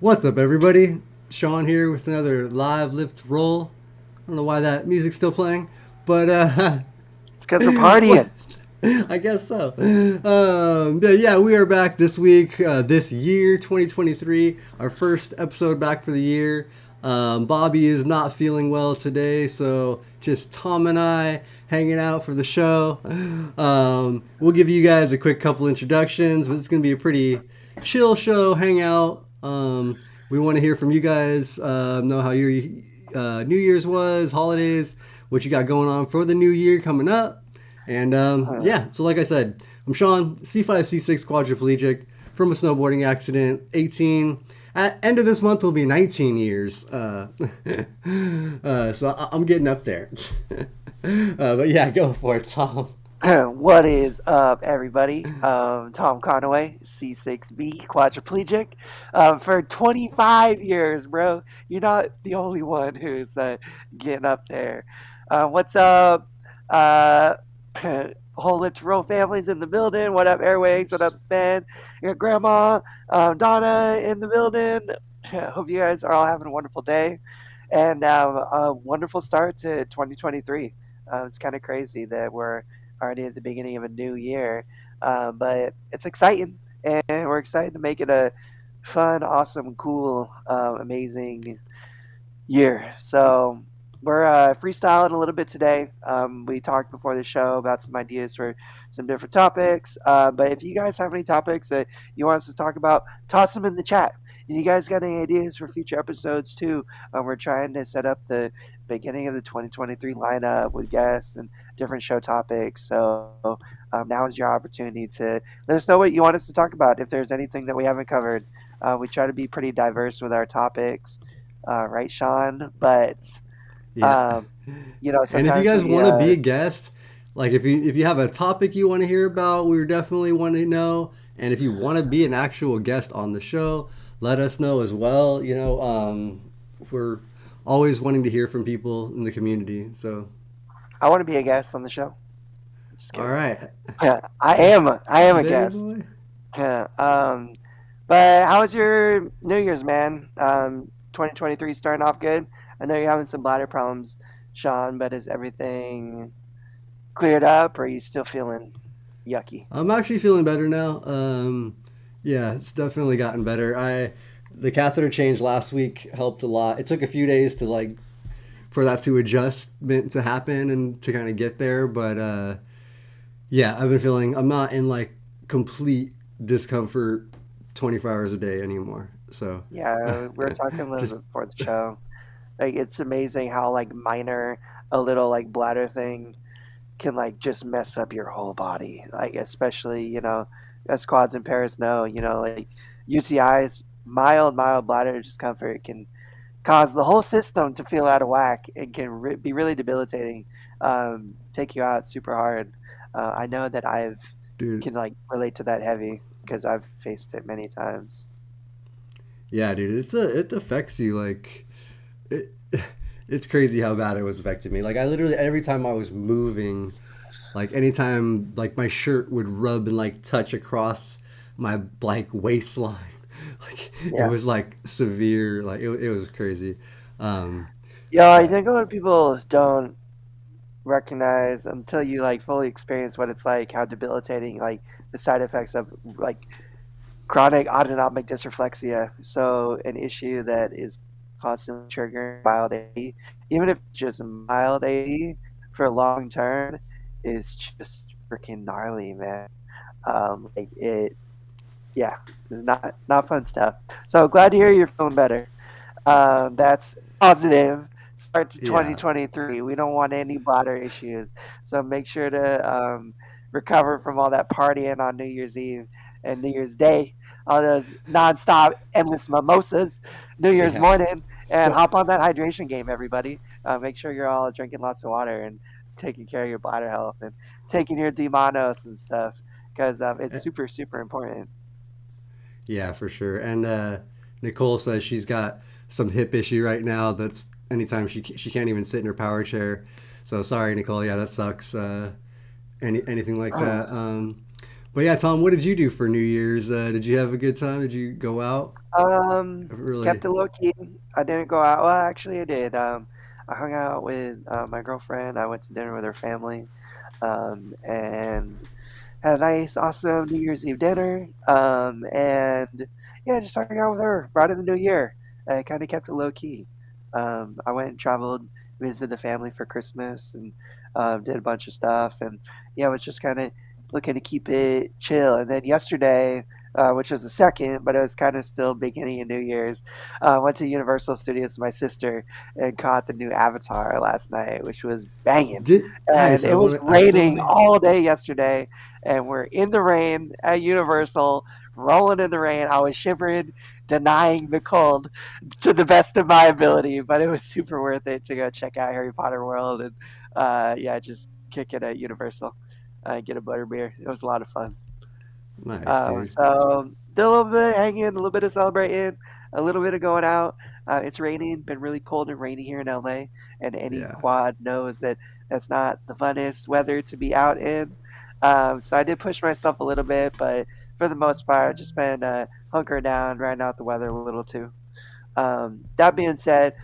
What's up, everybody? Shawn here with another live lift roll. I don't know why that music's still playing, but It's because we're what? partying. I guess so. But yeah, we are back this week, this year, 2023. Our first episode back for the year. Bobby is not feeling well today, so just Tom and I hanging out for the show. We'll give you guys a quick couple introductions, but it's going to be a pretty chill show, hangout. We want to hear from you guys, know how your New Year's was, holidays, what you got going on for the new year coming up. And yeah, so like I said, I'm Shawn, C5, C6 quadriplegic from a snowboarding accident, 18. At end of this month will be 19 years. So I'm getting up there. But yeah, go for it, Tom. What is up, everybody? Tom Conaway, C6B, quadriplegic. For 25 years, bro. You're not the only one who's getting up there. What's up? Uh, whole Lift Row families in the building. What up, Airways? What up, Ben? Your grandma, Donna in the building. Hope you guys are all having a wonderful day and a wonderful start to 2023. It's kind of crazy that we're already at the beginning of a new year. But it's exciting, and we're excited to make it a fun, awesome, cool, amazing year. So we're freestyling a little bit today. We talked before the show about some ideas for some different topics. But if you guys have any topics that you want us to talk about, toss them in the chat. And you guys got any ideas for future episodes too? We're trying to set up the beginning of the 2023 lineup with guests and different show topics. So now is your opportunity to let us know what you want us to talk about. If there's anything that we haven't covered, we try to be pretty diverse with our topics, right, Shawn? But Yeah. um, And if you sometimes guys we want to be a guest, like if you have a topic you want to hear about, we definitely want to know. And if you want to be an actual guest on the show, let us know as well. We're always wanting to hear from people in the community. So, I want to be a guest on the show. Just all kidding. right, Yeah, I am a baby guest. boy. Yeah. But how was your New Year's, man? 2023 starting off good. I know you're having some bladder problems, Shawn, but is everything cleared up, or are you still feeling yucky? I'm actually feeling better now. Yeah, it's definitely gotten better. The catheter change last week helped a lot. It took a few days to like for that to adjustment to happen and to kind of get there, but yeah, I've been feeling I'm not in like complete discomfort 24 hours a day anymore. So Yeah, we were talking a little just bit before the show. Like it's amazing how like minor a little like bladder thing can like just mess up your whole body. Like especially, as quads and pairs know, like UTIs, mild bladder discomfort can cause the whole system to feel out of whack and can be really debilitating. Take you out super hard. I know that I've dude, can like relate to that heavy because I've faced it many times. yeah, dude, it affects you like it. It's crazy how bad it was affecting me. Like I literally every time I was moving, like anytime like my shirt would rub and like touch across my like waistline, like it Yeah. was like severe. Like it was crazy. Um, Yeah, I but think a lot of people don't recognize until you like fully experience what it's like, how debilitating like the side effects of like chronic autonomic dysreflexia. So an issue that is constantly triggering mild AD, even if just mild AD for long term, is just freaking gnarly, man. Like it, yeah, it's not fun stuff. So glad to hear you're feeling better. That's positive. Start to yeah, 2023. We don't want any bladder issues. So make sure to recover from all that partying on New Year's Eve and New Year's Day, all those nonstop, endless mimosas, New Year's yeah. morning, and So hop on that hydration game, everybody. Make sure you're all drinking lots of water and taking care of your bladder health and taking your D-monos and stuff because it's super, super important. yeah, for sure. And Nicole says she's got some hip issue right now. That's anytime she can't even sit in her power chair. So sorry, Nicole. Yeah, that sucks. Anything like that. But yeah, Tom, what did you do for New Year's? Did you have a good time? Did you go out? Really? Kept it low key. I didn't go out. Well, actually, I did. I hung out with my girlfriend. I went to dinner with her family, and had a nice, awesome New Year's Eve dinner. And yeah, just hung out with her. Brought in the new year. I kind of kept it low key. I went and traveled, visited the family for Christmas, and did a bunch of stuff. And yeah, was just kind of looking to keep it chill. And then yesterday, which was the second, but it was kind of still beginning of New Year's, went to Universal Studios with my sister and caught the new Avatar last night, which was banging. Did And nice. it was I still want raining to. all day yesterday, and we're in the rain at Universal, rolling in the rain. I was shivering, denying the cold to the best of my ability, but it was super worth it to go check out Harry Potter World and yeah, just kick it at Universal, get a butterbeer. It was a lot of fun. Nice, dude. So did a little bit of hanging, a little bit of celebrating, a little bit of going out. It's raining, been really cold and rainy here in LA, and any Yeah. quad knows that that's not the funnest weather to be out in. So I did push myself a little bit, but for the most part, I've just been hunkering down, riding out the weather a little too. That being said,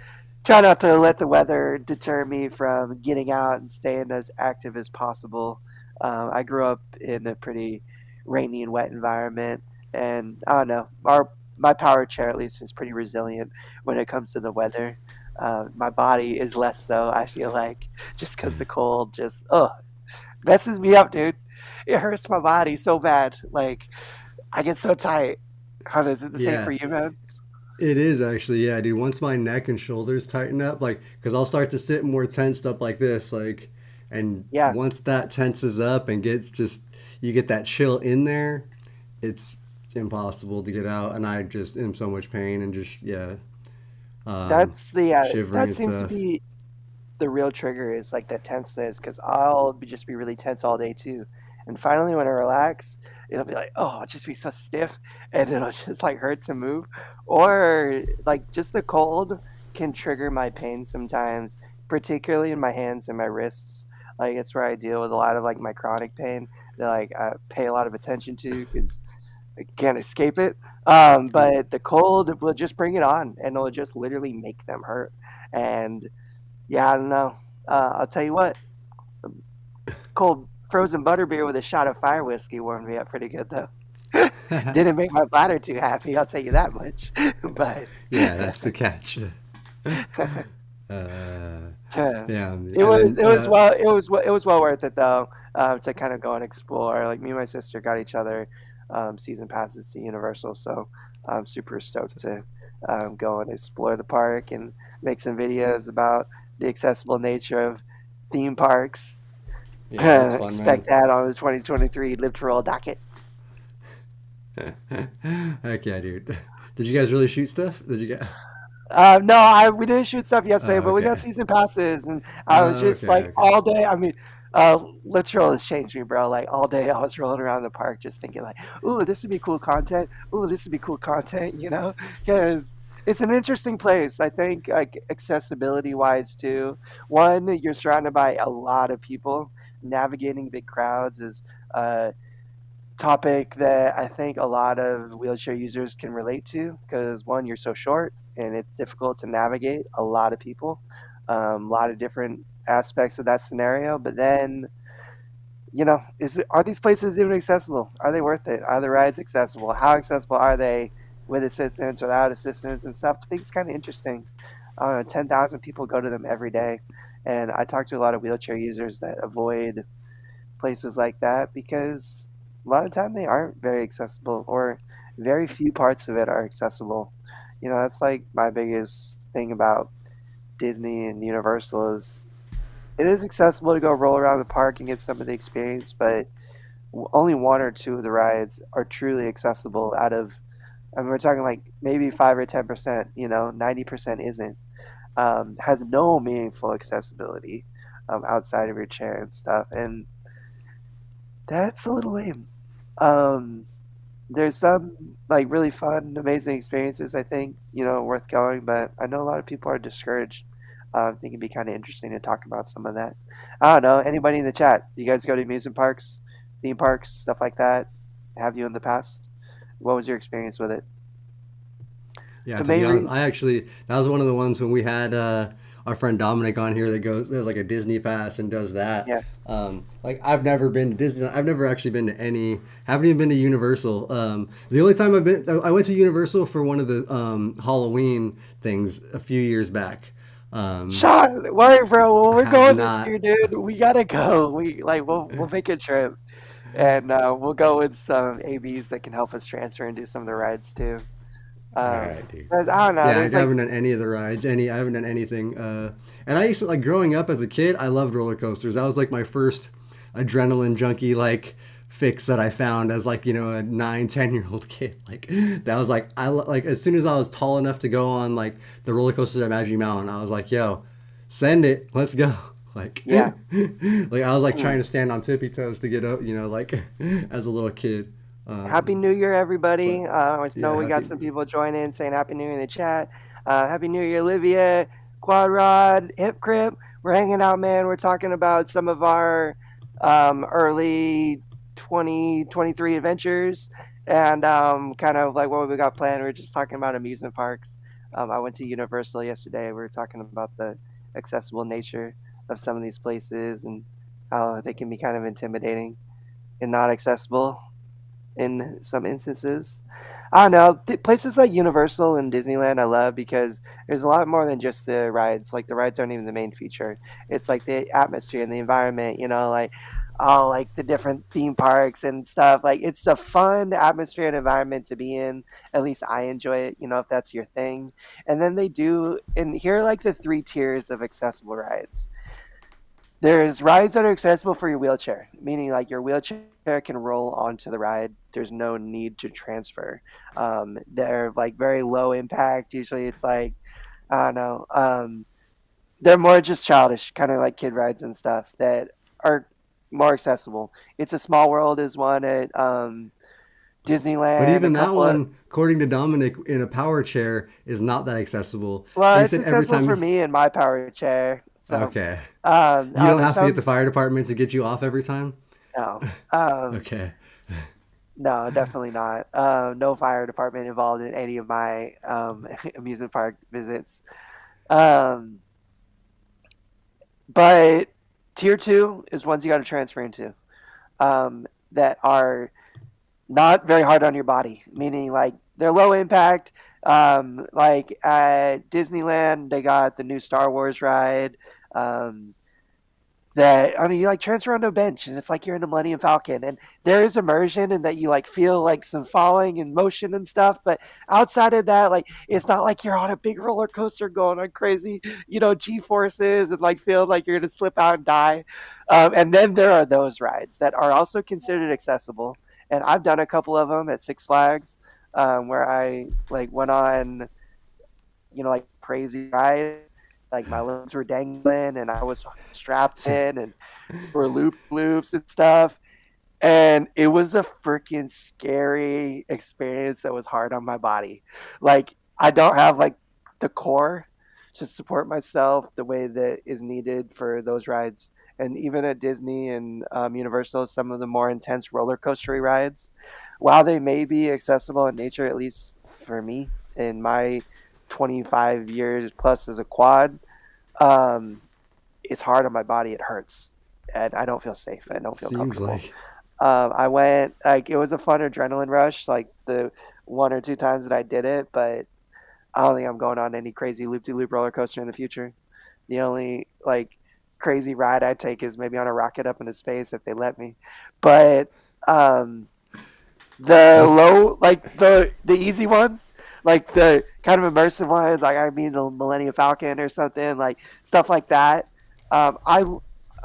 try not to let the weather deter me from getting out and staying as active as possible. I grew up in a pretty rainy and wet environment, and I don't know, our my power chair at least is pretty resilient when it comes to the weather. My body is less so. I feel like just because the cold just messes me up, dude. It hurts my body so bad. Like I get so tight. How does it the same Yeah. for you, man? It is actually, yeah, dude. Once my neck and shoulders tighten up, like, because I'll start to sit more tensed up like this, like, and Yeah, once that tenses up and gets just, you get that chill in there, it's impossible to get out. And I just am so much pain and just, yeah, um, shivering that and seems to stuff. be the real trigger is like that tenseness because I'll just be really tense all day too. And finally, when I relax, it'll be like, oh, I'll just be so stiff and it'll just like hurt to move. Or like just the cold can trigger my pain sometimes, particularly in my hands and my wrists. Like it's where I deal with a lot of like my chronic pain that like I pay a lot of attention to because I can't escape it. Yeah. But the cold will just bring it on and it'll just literally make them hurt. And yeah, I don't know. I'll tell you what, cold frozen butterbeer with a shot of fire whiskey warmed me up pretty good though. Didn't make my bladder too happy, I'll tell you that much. But Yeah, that's the catch. Uh, yeah, yeah, it and was then, it was well it was well worth it though, to kind of go and explore. Like me and my sister got each other season passes to Universal, so I'm super stoked to go and explore the park and make some videos about the accessible nature of theme parks. yeah, that's fun, man. Expect that on the 2023 Live to Roll docket. Heck yeah, dude. Did you guys really shoot stuff? Did you get? No, we didn't shoot stuff yesterday, Oh, but we got okay. season passes, and I was Oh, just okay, like okay. all day. I mean, literal has changed me, bro. Like all day, I was rolling around the park just thinking like, "Ooh, this would be cool content. Ooh, this would be cool content," you know, because it's an interesting place. I think like accessibility wise too. One, you're surrounded by a lot of people. Navigating big crowds is uh, topic that I think a lot of wheelchair users can relate to because one, you're so short and it's difficult to navigate a lot of people, a lot of different aspects of that scenario. But then, are these places even accessible? Are they worth it? Are the rides accessible? How accessible are they with assistance or without assistance and stuff? I think it's kind of interesting. I don't know, 10,000 people go to them every day. And I talk to a lot of wheelchair users that avoid places like that because a lot of time they aren't very accessible or very few parts of it are accessible. That's like my biggest thing about Disney and Universal is it is accessible to go roll around the park and get some of the experience, but only one or two of the rides are truly accessible out of I mean, we're talking like maybe 5 or 10%, 90% isn't. Has no meaningful accessibility outside of your chair and stuff. And that's a little lame. Um, there's some like really fun, amazing experiences. I think worth going, but I know a lot of people are discouraged. I think it'd be kind of interesting to talk about some of that. I don't know. Anybody in the chat? Do you guys go to amusement parks, theme parks, stuff like that? Have you in the past? What was your experience with it? Yeah, The to be main honest, reason, I actually that was one of the ones when we had our friend Dominic on here that goes there's like a Disney pass and does that. yeah, Like I've never been to Disney. I've never actually been to any. Haven't even been to Universal. The only time I've been, I went to Universal for one of the Halloween things a few years back. Um, Shawn, worry, bro. When I we're have going this not. year, dude, we gotta go. We'll make a trip, and we'll go with some ABs that can help us transfer and do some of the rides too. All Um, right, dude. 'Cause I don't know. Yeah, I There's like haven't done any of the rides. I haven't done anything. And I used to like growing up as a kid. I loved roller coasters. That was like my first adrenaline junkie like fix that I found as like a 9, 10 year old kid. Like that was like like as soon as I was tall enough to go on like the roller coasters at Magic Mountain, I was like, yo, send it, let's go. Like, yeah. like I was like trying Mm. to stand on tippy toes to get up, like as a little kid. Happy New Year, But everybody. I know yeah, we got happy. some people joining saying Happy New Year in the chat. Happy New Year, Olivia, Quad Rod, Hip Crip. We're hanging out, man. We're talking about some of our early 2023 adventures and kind of like what we got planned. We're just talking about amusement parks. I went to Universal yesterday. We were talking about the accessible nature of some of these places and how they can be kind of intimidating and not accessible in some instances. I don't know. Places like Universal and Disneyland I love because there's a lot more than just the rides. Like the rides aren't even the main feature. It's like the atmosphere and the environment, like all like the different theme parks and stuff. Like it's a fun atmosphere and environment to be in. At least I enjoy it, if that's your thing. And then they do and here are like the three tiers of accessible rides. There's rides that are accessible for your wheelchair, meaning like your wheelchair can roll onto the ride. There's no need to transfer. They're like very low impact. Usually it's like, I don't know, they're more just childish, kind of like kid rides and stuff that are more accessible. It's a Small World is one at But Disneyland, a even that couple of, one, according to Dominic, in a power chair is not that accessible. well, And he it's said every accessible time for he, me in my power chair. So, okay, I you don't don't know, have to get the some, fire department to get you off every time. no. Um, Okay, No, definitely not. No fire department involved in any of my amusement park visits. Um, but tier two is ones you got to transfer into that are not very hard on your body, meaning like they're low impact. Like at Disneyland, they got the new Star Wars ride. Um, that I mean, you like transfer onto a bench, and it's like you're in a Millennium Falcon, and there is immersion, and that you like feel like some falling and motion and stuff. But outside of that, like it's not like you're on a big roller coaster going on crazy, G forces and like feel like you're gonna slip out and die. And then there are those rides that are also considered accessible, and I've done a couple of them at Six Flags, where I like went on, like crazy ride. Like my legs were dangling and I was strapped so, in and were loops and stuff. And it was a freaking scary experience that was hard on my body. Like I don't have like the core to support myself the way that is needed for those rides. And even at Disney and Universal, some of the more intense roller coastery rides, while they may be accessible in nature, at least for me in my 25 years plus as a quad, um, it's hard on my body. It hurts, and I don't feel safe. I don't feel seems comfortable. like I went like it was a fun adrenaline rush, like the one or two times that I did it, but I don't think I'm going on any crazy loop-de-loop roller coaster in the future. The only like crazy ride I take is maybe on a rocket up into space if they let me. But um, the that's low, like the easy ones, like the kind of immersive ones, like I mean the Millennium Falcon or something, like stuff like that.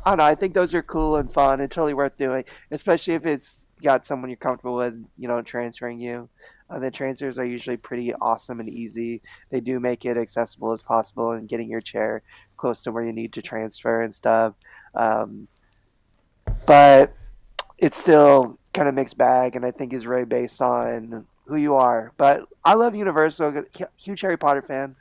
I don't know. I think those are cool and fun and totally worth doing, especially if it's got someone you're comfortable with, transferring you. The transfers are usually pretty awesome and easy. They do make it accessible as possible and getting your chair close to where you need to transfer and stuff. Um, but it's still kind of mixed bag, and I think is really based on who you are. But I love Universal. Huge Harry Potter fan.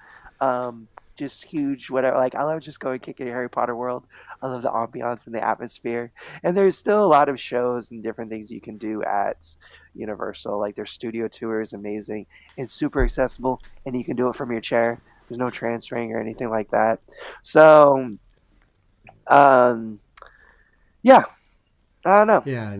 just huge, whatever. Like, I love just going kicking in Harry Potter world. I love the ambiance and the atmosphere. And there's still a lot of shows and different things you can do at Universal. Like, their studio tour is amazing and super accessible, and you can do it from your chair. There's no transferring or anything like that. So, um, yeah, I don't know. Yeah,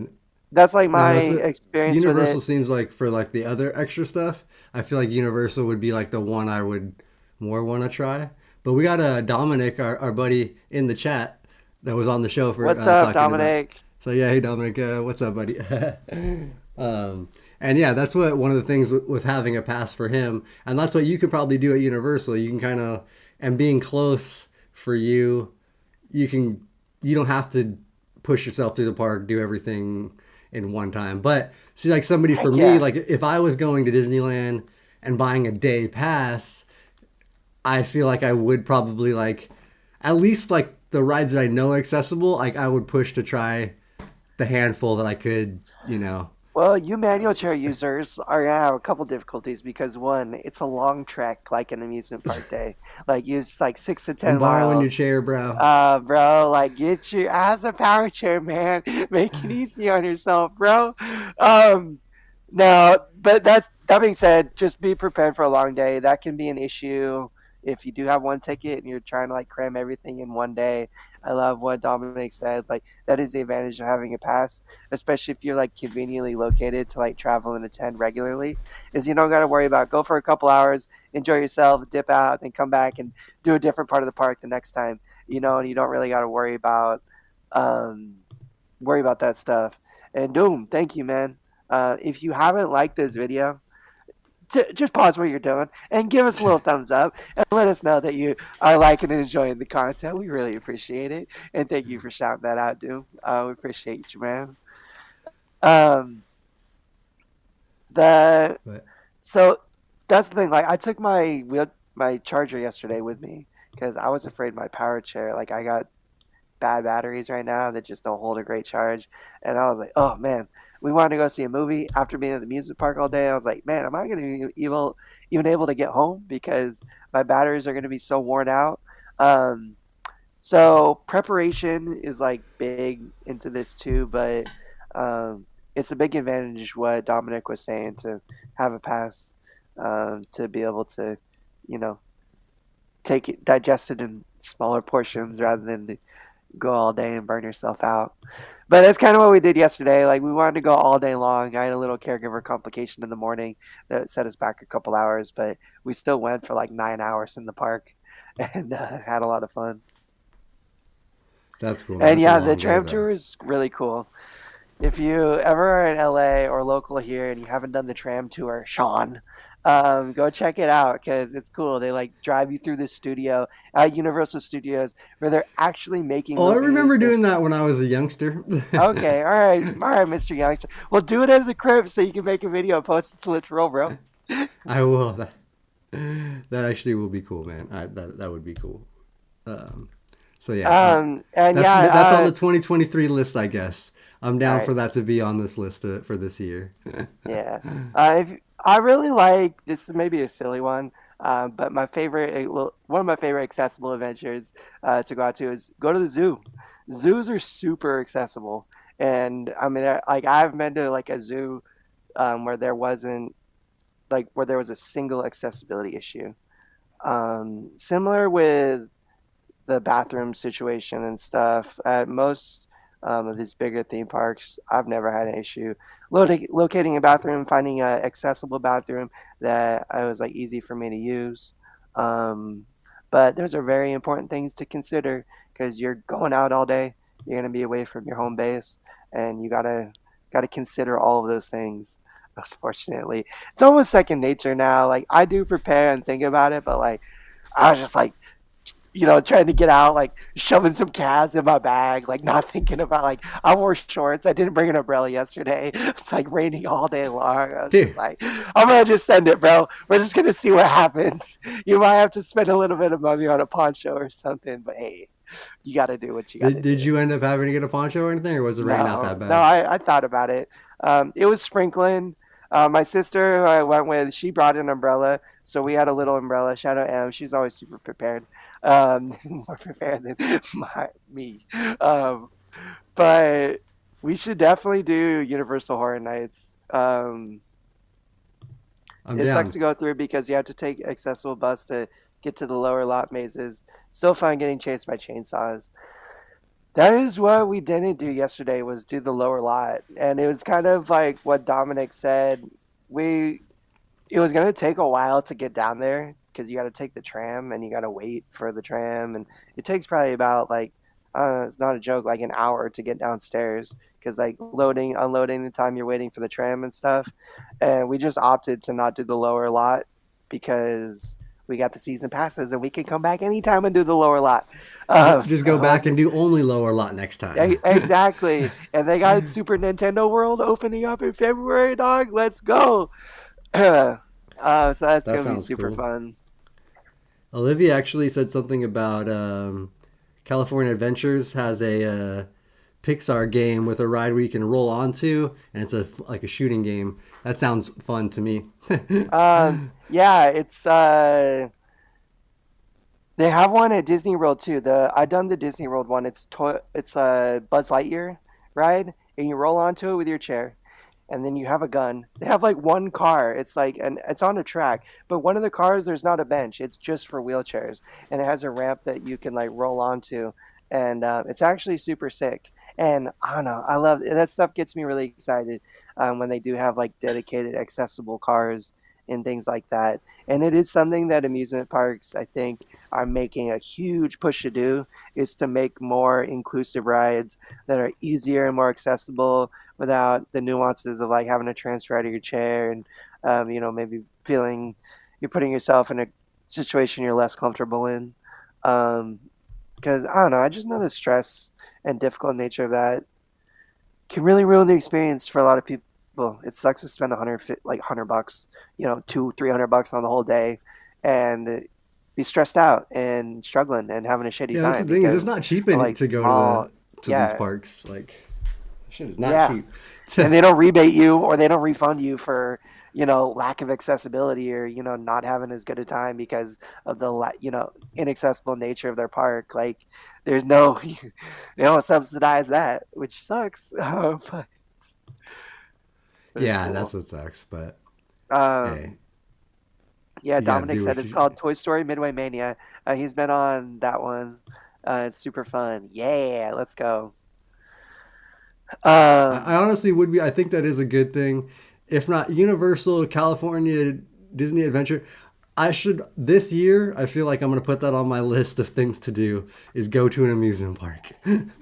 That's like no, my that's what experience with Universal it. seems like for like the other extra stuff. I feel like Universal would be like the one I would more want to try. But we got Dominic, our buddy in the chat that was on the show for What's up, talking about. Dominic? So yeah, hey Dominic, what's up, buddy? And yeah, that's what one of the things with having a pass for him, and that's what you could probably do at Universal. You can kind of, and being close for you, you can, you don't have to push yourself through the park, do everything in one time. But see, like somebody for Heck me, yeah. like if I was going to Disneyland and buying a day pass, I feel like I would probably like at least like the rides that I know are accessible, like I would push to try the handful that I could, you know. Well, you manual chair users are gonna have a couple difficulties because one, it's a long trek like an amusement park day. Like it's like six to I'm ten borrowing your miles. chair, bro. Bro, like get your ass a power chair, man. Make it easy on yourself, bro. Um, no, but that being said, just be prepared for a long day. That can be an issue if you do have one ticket and you're trying to like cram everything in one day. I love what Dominic said. Like that is the advantage of having a pass, especially if you're like conveniently located to like travel and attend regularly, is you don't got to worry about go for a couple hours, enjoy yourself, dip out, then come back and do a different part of the park the next time. And you don't really got to um, worry about that stuff. And Doom, thank you, man. If you haven't liked this video, just pause what you're doing and give us a little thumbs up and let us know that you are liking and enjoying the content. We really appreciate it. And thank you for shouting that out, Doom. We appreciate you, man. Um, the But so that's the thing. Like I took my charger yesterday with me because I was afraid my power chair. Like I got bad batteries right now that just don't hold a great charge. And I was like, oh man, we wanted to go see a movie after being at the music park all day. I was like, man, am I going to be even able to get home because my batteries are going to be so worn out? Um, so preparation is like big into this too, but um, it's a big advantage what Dominic was saying to have a pass to be able to, you know, take it digest it in smaller portions rather than go all day and burn yourself out. But that's kind of what we did yesterday. Like we wanted to go all day long. I had a little caregiver complication in the morning that set us back a couple hours, but we still went for like 9 hours in the park and had a lot of fun. that's cool, man. And That's a yeah, the long day tram though. tour is really cool. If you ever are in LA or local here and you haven't done the tram tour, Shawn, go check it out because it's cool. They like drive you through this studio at Universal Studios where they're actually making Oh, I movies. remember doing that when I was a youngster. Okay, all right, Mr. Youngster. Well, do it as a crib so you can make a video and post it to Literal, bro. I will. That actually will be cool, man. That would be cool. Um, so yeah, And that's yeah, that's on the 2023 list, I guess. I'm all down for right, that to be on this list for this year. yeah. I really like this. Is maybe a silly one, but one of my favorite accessible adventures to go out to is go to the zoo. Zoos are super accessible, and I mean, like I've been to like a zoo where there wasn't where there was a single accessibility issue. Similar with the bathroom situation and stuff. At most of these bigger theme parks, I've never had an issue locating a bathroom, finding a accessible bathroom that I was like easy for me to use. Um, but those are very important things to consider because you're going out all day. You're gonna be away from your home base, and you gotta consider all of those things. Unfortunately, it's almost second nature now. Like I do prepare and think about it, but like I was just like trying to get out, like shoving some calves in my bag, like not thinking about like I wore shorts. I didn't bring an umbrella yesterday. It's like raining all day long. I was just Dude, like, I'm gonna just send it, bro. We're just gonna see what happens. You might have to spend a little bit of money on a poncho or something, but hey, you got to do what you got to did do. you end up having to get a poncho or anything, or was the rain not No, that no, bad? I thought about it. It was sprinkling. My sister, who I went with, she brought an umbrella, so we had a little umbrella. Shout out Em, she's always super prepared, more prepared than me. Um, but we should definitely do Universal Horror Nights. I'm It sucks down. to go through because you have to take accessible bus to get to the lower lot mazes. Still fun getting chased by chainsaws. That is what we didn't do yesterday was do the lower lot. And it was kind of like what Dominic said. We it was gonna take a while to get down there because you got to take the tram and you got to wait for the tram, and it takes probably about like it's not a joke, like an hour to get downstairs because like loading, unloading the time you're waiting for the tram and stuff. And we just opted to not do the lower lot because we got the season passes and we can come back anytime and do the lower lot. Just go back and do only lower lot next time. Exactly. And they got Super Nintendo World opening up in February, dog. Let's go. So that's That gonna be sounds super cool. fun. Olivia actually said something about California Adventures has a Pixar game with a ride where you can roll onto, and it's a like a shooting game. That sounds fun to me. Yeah, it's they have one at Disney World too. The I done the Disney World one. It's a Buzz Lightyear ride, and you roll onto it with your chair, and then you have a gun. They have like one car. It's like and it's on a track, but one of the cars there's not a bench. It's just for wheelchairs, and it has a ramp that you can like roll onto, and it's actually super sick. And I don't know, I love that stuff. Gets me really excited when they do have like dedicated accessible cars and things like that. And it is something that amusement parks, I think, are making a huge push to do is to make more inclusive rides that are easier and more accessible without the nuances of like having to transfer out of your chair and maybe feeling you're putting yourself in a situation you're less comfortable in. Because I don't know, I just know the stress and difficult nature of that can really ruin the experience for a lot of people. It sucks to spend 100 bucks, $200-300 on the whole day, and be stressed out and struggling and having a shitty Yeah, that's the time thing is it's because not cheap like to go to small, these yeah, parks. Like shit is not yeah, cheap. and they don't rebate you or they don't refund you for lack of accessibility or not having as good a time because of the inaccessible nature of their park. Like there's no they don't subsidize that, which sucks. But it's Yeah, that's cool. what sucks. But hey, um yeah, you gotta Dominic do said what it's you. called Toy Story Midway Mania. He's been on that one. It's super fun. Yeah, let's go. I um honestly would be. I think that is a good thing. If not Universal, California, Disney Adventure, I should this year. I feel like I'm gonna put that on my list of things to do. Is go to an amusement park,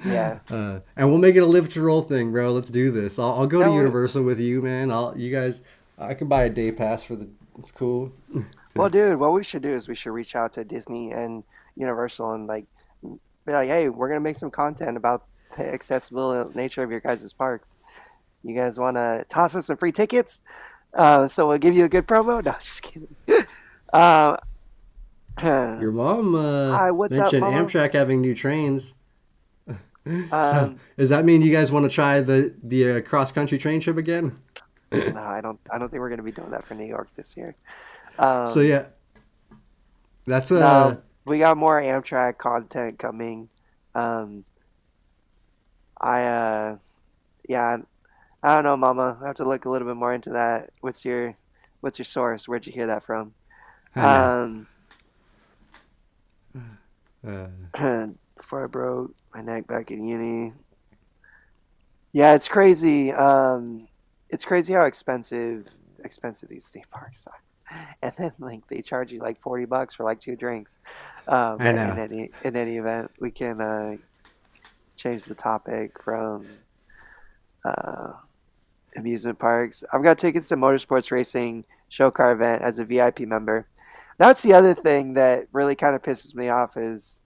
yeah. and we'll make it a live to roll thing, bro. Let's do this. I'll go to No, Universal with you, man. You guys. I can buy a day pass for the. It's cool. well, dude, what we should do is we should reach out to Disney and Universal and like be like, hey, we're gonna make some content about the accessible nature of your guys' parks. You guys want to toss us some free tickets? So we'll give you a good promo. No, just kidding. Uh, Your mom hi, what's up, mentioned Mama? Amtrak having new trains. So Um, does that mean you guys want to try the cross country train trip again? no, I don't think we're gonna be doing that for New York this year. So Um, yeah, that's no, we got more Amtrak content coming. Um, I yeah, I don't know, Mama. I have to look a little bit more into that. What's your source? Where'd you hear that from? I know. Um, Uh, before I broke my neck back in uni. Yeah, it's crazy. It's crazy how expensive these theme parks are. And then like they charge you like $40 for like two drinks. I But know. in any event, we can change the topic from uh, amusement parks. I've got tickets to motorsports racing show car event as a VIP member. That's the other thing that really kind of pisses me off is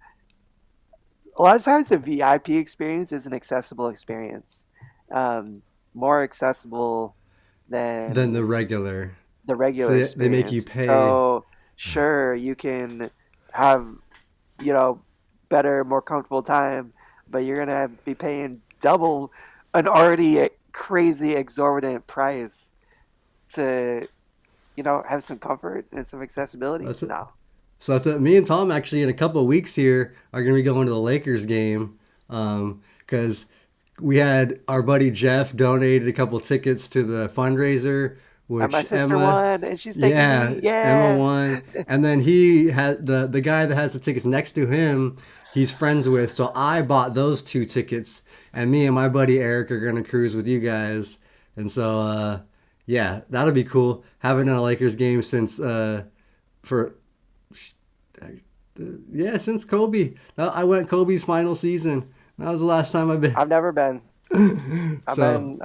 a lot of times the VIP experience is an accessible experience, um, more accessible Than the than regular. the So regular they make you experience. pay. So sure, you can have you know better, more comfortable time, but you're gonna be paying double an already crazy exorbitant price to, have some comfort and some accessibility? That's it. No. So that's it. Me and Tom actually in a couple of weeks here are going to be going to the Lakers game because we had our buddy Jeff donated a couple tickets to the fundraiser, And my which sister Emma, won, and she's taking yeah, me. Emma Yeah. won, and then he had the guy that has the tickets next to him. He's friends with, so I bought those two tickets, and me and my buddy Eric are gonna cruise with you guys, and so yeah, that'll be cool. Haven't done a Lakers game since for yeah, since Kobe. I went Kobe's final season. That was the last time I've I've never been. been. I've So been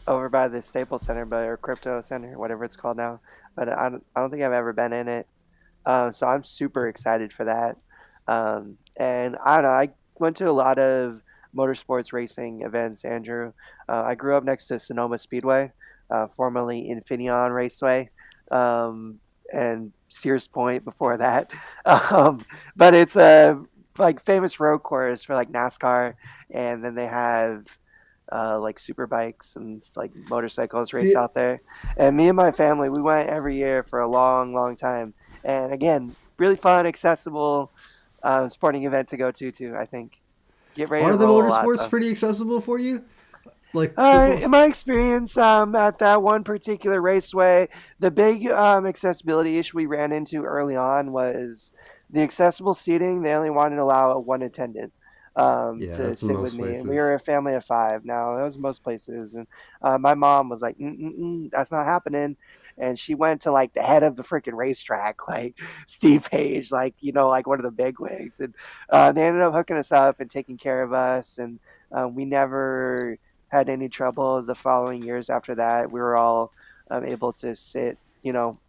over by the Staples Center, but or Crypto Center, whatever it's called now. But I don't think I've ever been in it. So I'm super excited for that. And I don't know. I went to a lot of motorsports racing events, Andrew. I grew up next to Sonoma Speedway, formerly Infineon Raceway, um, and Sears Point before that. Um, but it's a like famous road course for like NASCAR, and then they have like super bikes and like motorcycles race see, out there. And me and my family, we went every year for a long, long time. And again, really fun, accessible sporting event to go to too. I think. Get ready to are the roll a lot motorsports though. pretty accessible for you? Like for In most? my experience, at that one particular raceway, the big accessibility issue we ran into early on was the accessible seating. They only wanted to allow one attendant Yeah, to that's in sit with most me, and we places. were a family of five. Now that was most places, and my mom was like, "That's not happening." And she went to like the head of the freaking racetrack, like Steve Page, like like one of the big wigs, and they ended up hooking us up and taking care of us, and we never had any trouble the following years after that. We were all able to sit,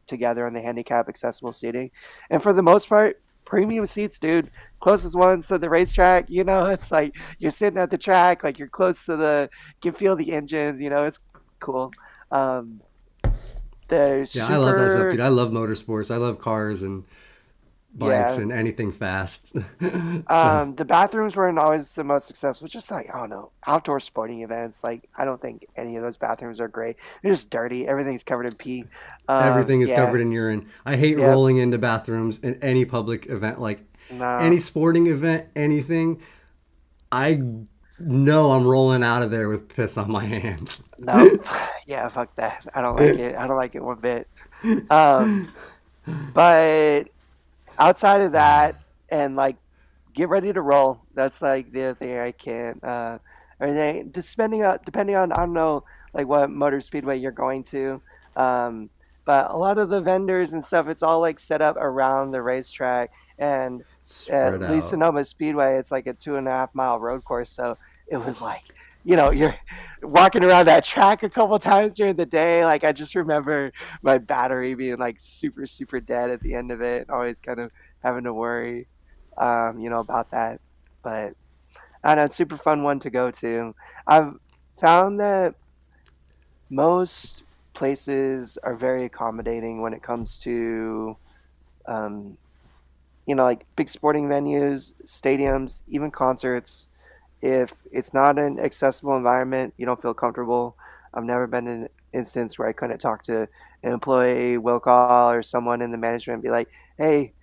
together in the handicap accessible seating. And for the most part, premium seats, dude. Closest ones to the racetrack, it's like you're sitting at the track, like you're close to you can feel the engines, it's cool. Um, they're Yeah, I love that stuff, dude. super, I love motorsports. I love cars and bikes yeah. and anything fast. So The bathrooms weren't always the most successful. Just like I don't know, outdoor sporting events. Like I don't think any of those bathrooms are great. They're just dirty. Everything's covered in pee. everything is Yeah, covered in urine. I hate yep. rolling into bathrooms in any public event, like any No, sporting event, anything. I know I'm rolling out of there with piss on my hands. nope. Yeah, fuck that. I don't like it. I don't like it one bit. Um, but outside of that, and like get ready to roll. That's like the other thing I can't. Or they just depending on I don't know like what motor speedway you're going to. Um, but a lot of the vendors and stuff, it's all like set up around the racetrack. And Spread at least out. Sonoma Speedway, it's like a 2.5 mile road course. So it was like, you're walking around that track a couple times during the day. Like I just remember my battery being like super, super dead at the end of it. Always kind of having to worry, about that. But I don't know, it's a super fun one to go to. I've found that most places are very accommodating when it comes to, um, like big sporting venues, stadiums, even concerts. If it's not an accessible environment, you don't feel comfortable. I've never been in an instance where I couldn't talk to an employee, will call, or someone in the management and be like, hey,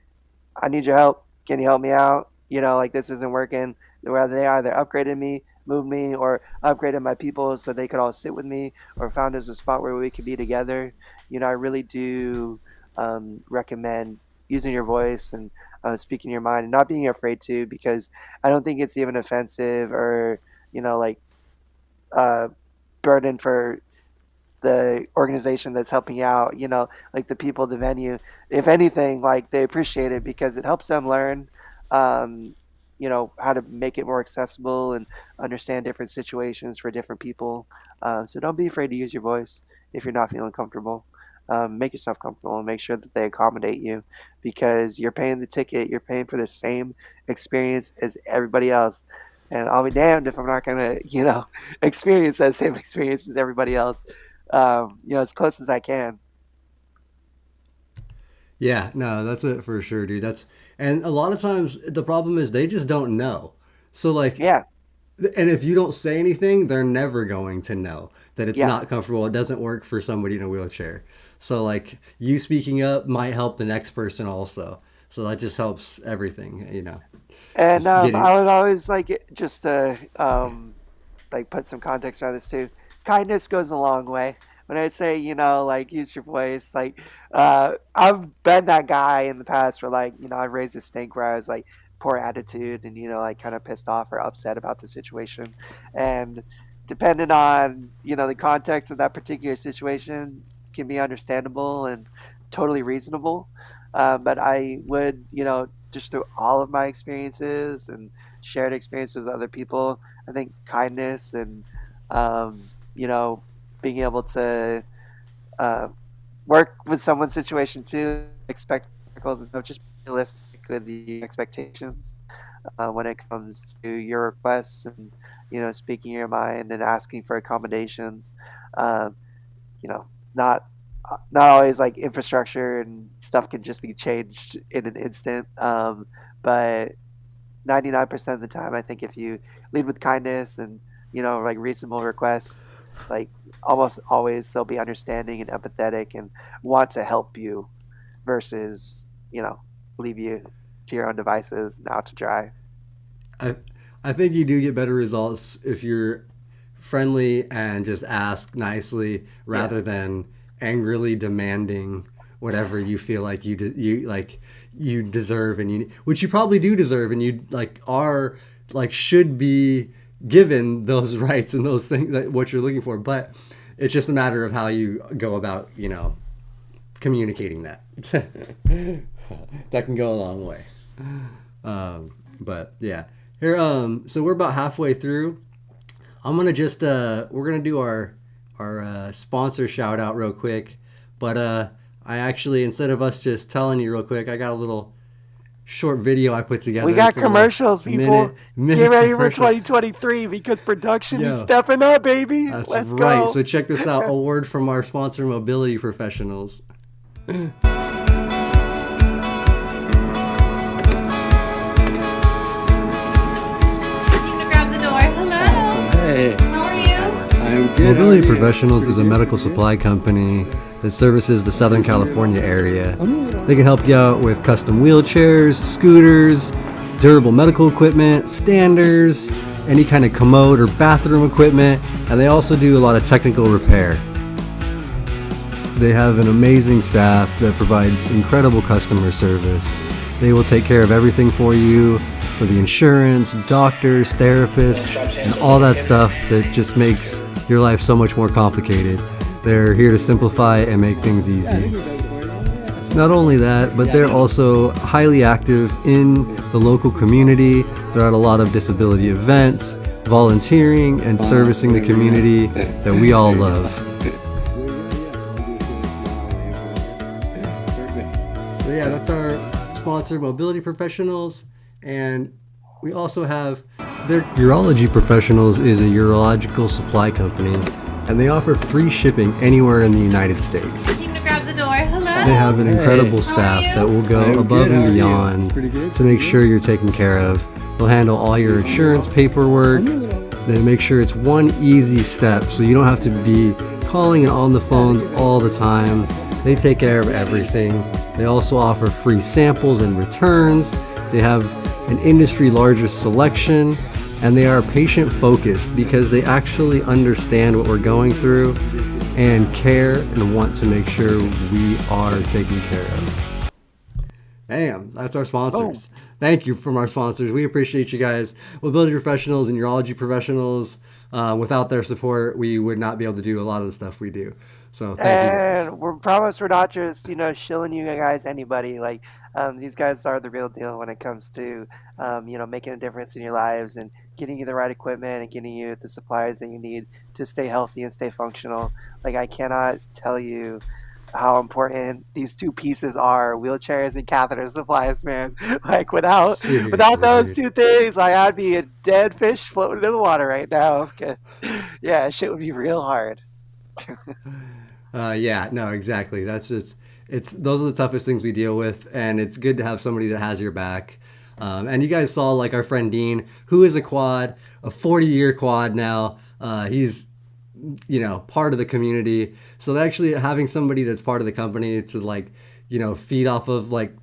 I need your help. Can you help me out? Like this isn't working. Whether they either upgraded me, moved me, or upgraded my people so they could all sit with me, or found us a spot where we could be together. I really do recommend using your voice and speaking your mind and not being afraid to, because I don't think it's even offensive or like uh, burden for the organization that's helping you out, like the people at the venue. If anything, like they appreciate it because it helps them learn, um, how to make it more accessible and understand different situations for different people. So don't be afraid to use your voice if you're not feeling comfortable. Make yourself comfortable and make sure that they accommodate you because you're paying the ticket, you're paying for the same experience as everybody else. And I'll be damned if I'm not gonna, experience that same experience as everybody else, as close as I can. Yeah, no, that's it for sure, dude. And a lot of times the problem is they just don't know. So like Yeah, And if you don't say anything, they're never going to know that it's Yeah. not comfortable. It doesn't work for somebody in a wheelchair. So like you speaking up might help the next person also. So that just helps everything, And just getting. I would always just like put some context around this too. Kindness goes a long way. When I say, like use your voice, like I've been that guy in the past where I've raised a stink where I was like poor attitude and like kind of pissed off or upset about the situation. And depending on, the context of that particular situation can be understandable and totally reasonable. But I would, just through all of my experiences and shared experiences with other people, I think kindness and um, you know being able to uh, work with someone's situation too, expect miracles and stuff. Just be realistic with the expectations when it comes to your requests and speaking your mind and asking for accommodations. Um, you know, not not always like infrastructure and stuff can just be changed in an instant. But 99% of the time, I think if you lead with kindness and, like reasonable requests, like almost always they'll be understanding and empathetic and want to help you versus, leave you to your own devices and out to dry. I I think you do get better results if you're friendly and just ask nicely Yeah. rather than angrily demanding whatever you feel like you deserve, and you which you probably do deserve, and you like are like should be given those rights and those things that what you're looking for, but it's just a matter of how you go about communicating that. That can go a long way. But yeah, here so we're about halfway through. I'm gonna just we're gonna do our sponsor shout out real quick, but I actually, instead of us just telling you real quick, I got a little short video I put We together. got It's a little commercials, people. minute Get minute ready for commercial. 2023 because production is Yo, stepping up, baby. that's Let's right. go. So check this out. A word from our sponsor, Mobility Professionals. To grab the door. Hello. Hey. How are you? I'm good. Mobility Professionals is a medical supply company that services the Southern California area. They can help you out with custom wheelchairs, scooters, durable medical equipment, standers, any kind of commode or bathroom equipment, and they also do a lot of technical repair. They have an amazing staff that provides incredible customer service. They will take care of everything for you, for the insurance, doctors, therapists, and all that stuff that just makes your life so much more complicated. They're here to simplify and make things easy. Not only that, but they're also highly active in the local community. They're at a lot of disability events, volunteering, and servicing the community that we all love. So yeah, that's our sponsor, Mobility Professionals, and we also have their Urology Professionals is a urological supply company, and they offer free shipping anywhere in the United States. Team to grab the door. Hello. They have an incredible How are staff you? that will go above and beyond to make sure you're taken care of. They'll handle all your insurance paperwork. They make sure it's one easy step so you don't have to be calling and on the phones all the time. They take care of everything. They also offer free samples and returns. They have an industry largest selection, and they are patient focused because they actually understand what we're going through and care and want to make sure we are taken care of. Bam, that's our sponsors. Thank you from our sponsors. We appreciate you guys. Mobility Professionals and Urology Professionals. Without their support, we would not be able to do a lot of the stuff we do. So thank you guys. And we're promise we're not just shilling you guys anybody. Like these guys are the real deal when it comes to making a difference in your lives and getting you the right equipment and getting you the supplies that you need to stay healthy and stay functional. Like I cannot tell you how important these two pieces are: wheelchairs and catheter supplies, man. Like without Seriously, those dude. two things, like I'd be a dead fish floating in the water right now. Because yeah, shit would be real hard. Yeah, no, exactly. That's it's those are the toughest things we deal with, and it's good to have somebody that has your back. And you guys saw like our friend Dean, who is a 40-year quad now. He's part of the community. So actually having somebody that's part of the company to like feed off of, like,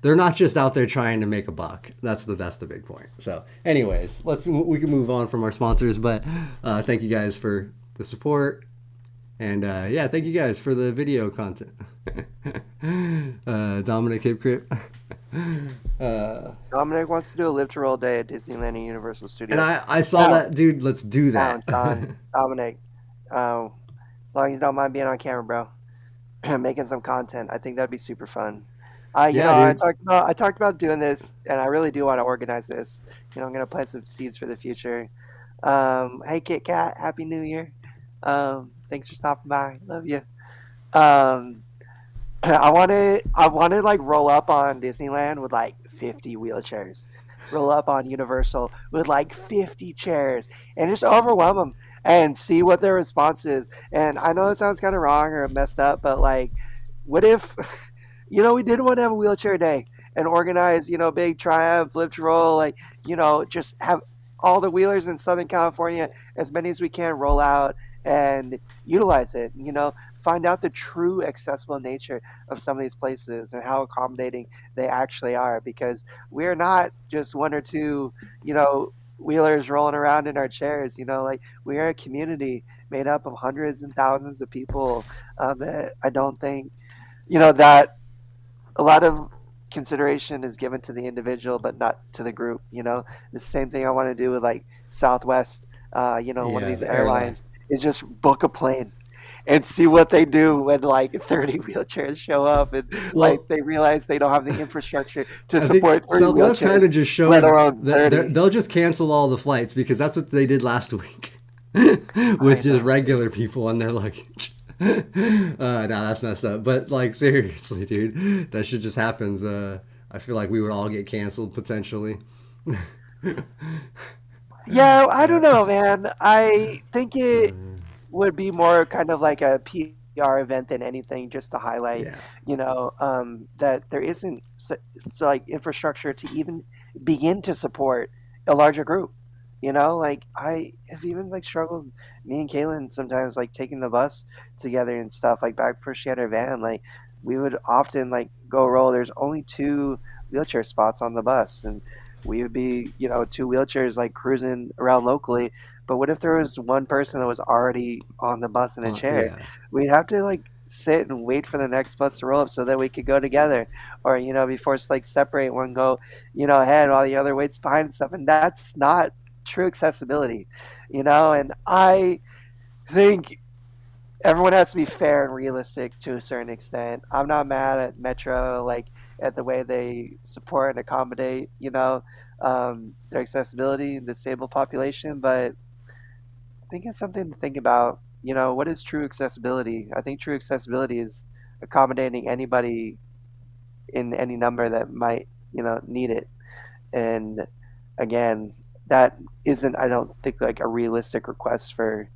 they're not just out there trying to make a buck. That's the big point. So anyways, we can move on from our sponsors, but thank you guys for the support. And yeah, thank you guys for the video content. Dominic Cape Crip. Dominic wants to do a live to roll day at Disneyland and Universal Studios. And I saw that, dude. Let's do that. Shawn, Dominic, as long as you don't mind being on camera, bro, making some content. I think that'd be super fun. I talked about doing this, and I really do want to organize this. I'm gonna plant some seeds for the future. Hey, Kit Kat, Happy New Year. Thanks for stopping by. Love you. Um, I want to like roll up on Disneyland with like 50 wheelchairs, roll up on Universal with like 50 chairs, and just overwhelm them and see what their response is. And I know it sounds kind of wrong or messed up, but like, what if, we did want to have a wheelchair day and organize, big triumph, live to roll, like, just have all the wheelers in Southern California, as many as we can, roll out and utilize it, find out the true accessible nature of some of these places and how accommodating they actually are, because we're not just one or two, wheelers rolling around in our chairs, like we are a community made up of hundreds and thousands of people that I don't think, that a lot of consideration is given to the individual, but not to the group. The same thing I want to do with like Southwest, one of these airlines is just book a plane and see what they do when like 30 wheelchairs show up and like they realize they don't have the infrastructure to support 30 Southwest wheelchairs. Kind of just showing they'll just cancel all the flights, because that's what they did last week with just regular people on their luggage. No, that's messed up. But like, seriously, dude, that shit just happens. I feel like we would all get canceled potentially. Yeah, I don't know, man. I think it would be more kind of like a PR event than anything, just to highlight, that there isn't like infrastructure to even begin to support a larger group. Like I have even like struggled, me and Kaylin sometimes, like taking the bus together and stuff. Like back before she had her van, like we would often like go roll. There's only 2 wheelchair spots on the bus, and we would be, 2 wheelchairs like cruising around locally. But what if there was one person that was already on the bus in a chair? Yeah. We'd have to like sit and wait for the next bus to roll up so that we could go together, or be forced to like separate, one go ahead while the other waits behind and stuff. And that's not true accessibility, and I think everyone has to be fair and realistic to a certain extent. I'm not mad at Metro, like at the way they support and accommodate, their accessibility and disabled population, but I think it's something to think about. What is true accessibility? I think true accessibility is accommodating anybody in any number that might, need it. And again, that isn't, I don't think, like a realistic request for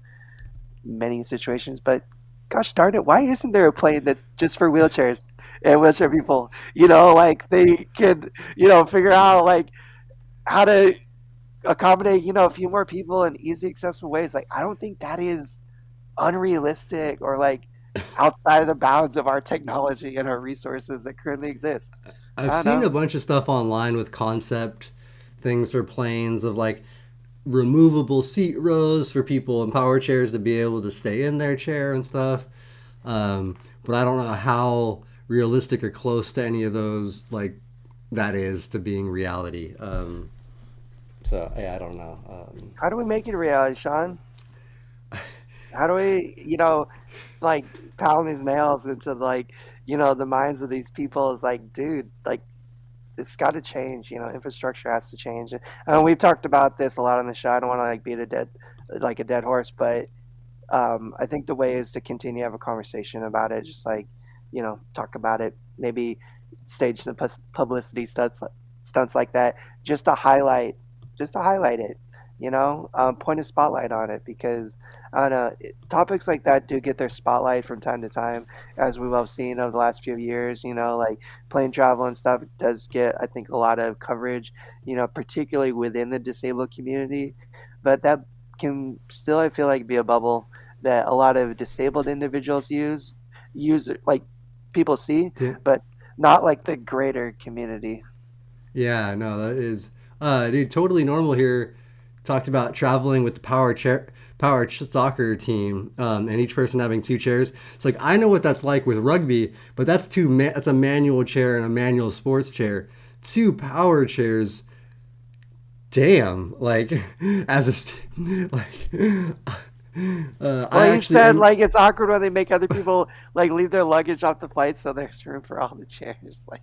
many situations, but gosh darn it, why isn't there a plane that's just for wheelchairs and wheelchair people? Like they could, figure out like how to accommodate, a few more people in easy, accessible ways. Like I don't think that is unrealistic or like outside of the bounds of our technology and our resources that currently exist. I've seen a bunch of stuff online with concept things for planes of like removable seat rows for people in power chairs to be able to stay in their chair and stuff. But I don't know how realistic or close to any of those like that is to being reality. So yeah, I don't know. How do we make it a reality, Shawn? How do we, like pound these nails into like, the minds of these people? Is like, dude, like it's got to change. Infrastructure has to change. And we've talked about this a lot on the show. I don't want to like beat a dead horse, but I think the way is to continue to have a conversation about it. Just like, talk about it. Maybe stage some publicity stunts like that, just to highlight it. point a spotlight on it because I don't know, topics like that do get their spotlight from time to time, as we've all seen over the last few years. Like plane travel and stuff does get, I think, a lot of coverage, particularly within the disabled community, but that can still, I feel like, be a bubble that a lot of disabled individuals use like people see, Yeah. but not like the greater community. Yeah, no, that is, dude, totally normal here. Talked about traveling with the soccer team, and each person having two chairs. It's like I know what that's like with rugby, but that's a manual chair and a manual sports chair. Two power chairs, damn. Like as like, I Well, you actually said am. like it's awkward when they make other people like leave their luggage off the flight, so there's room for all the chairs. Like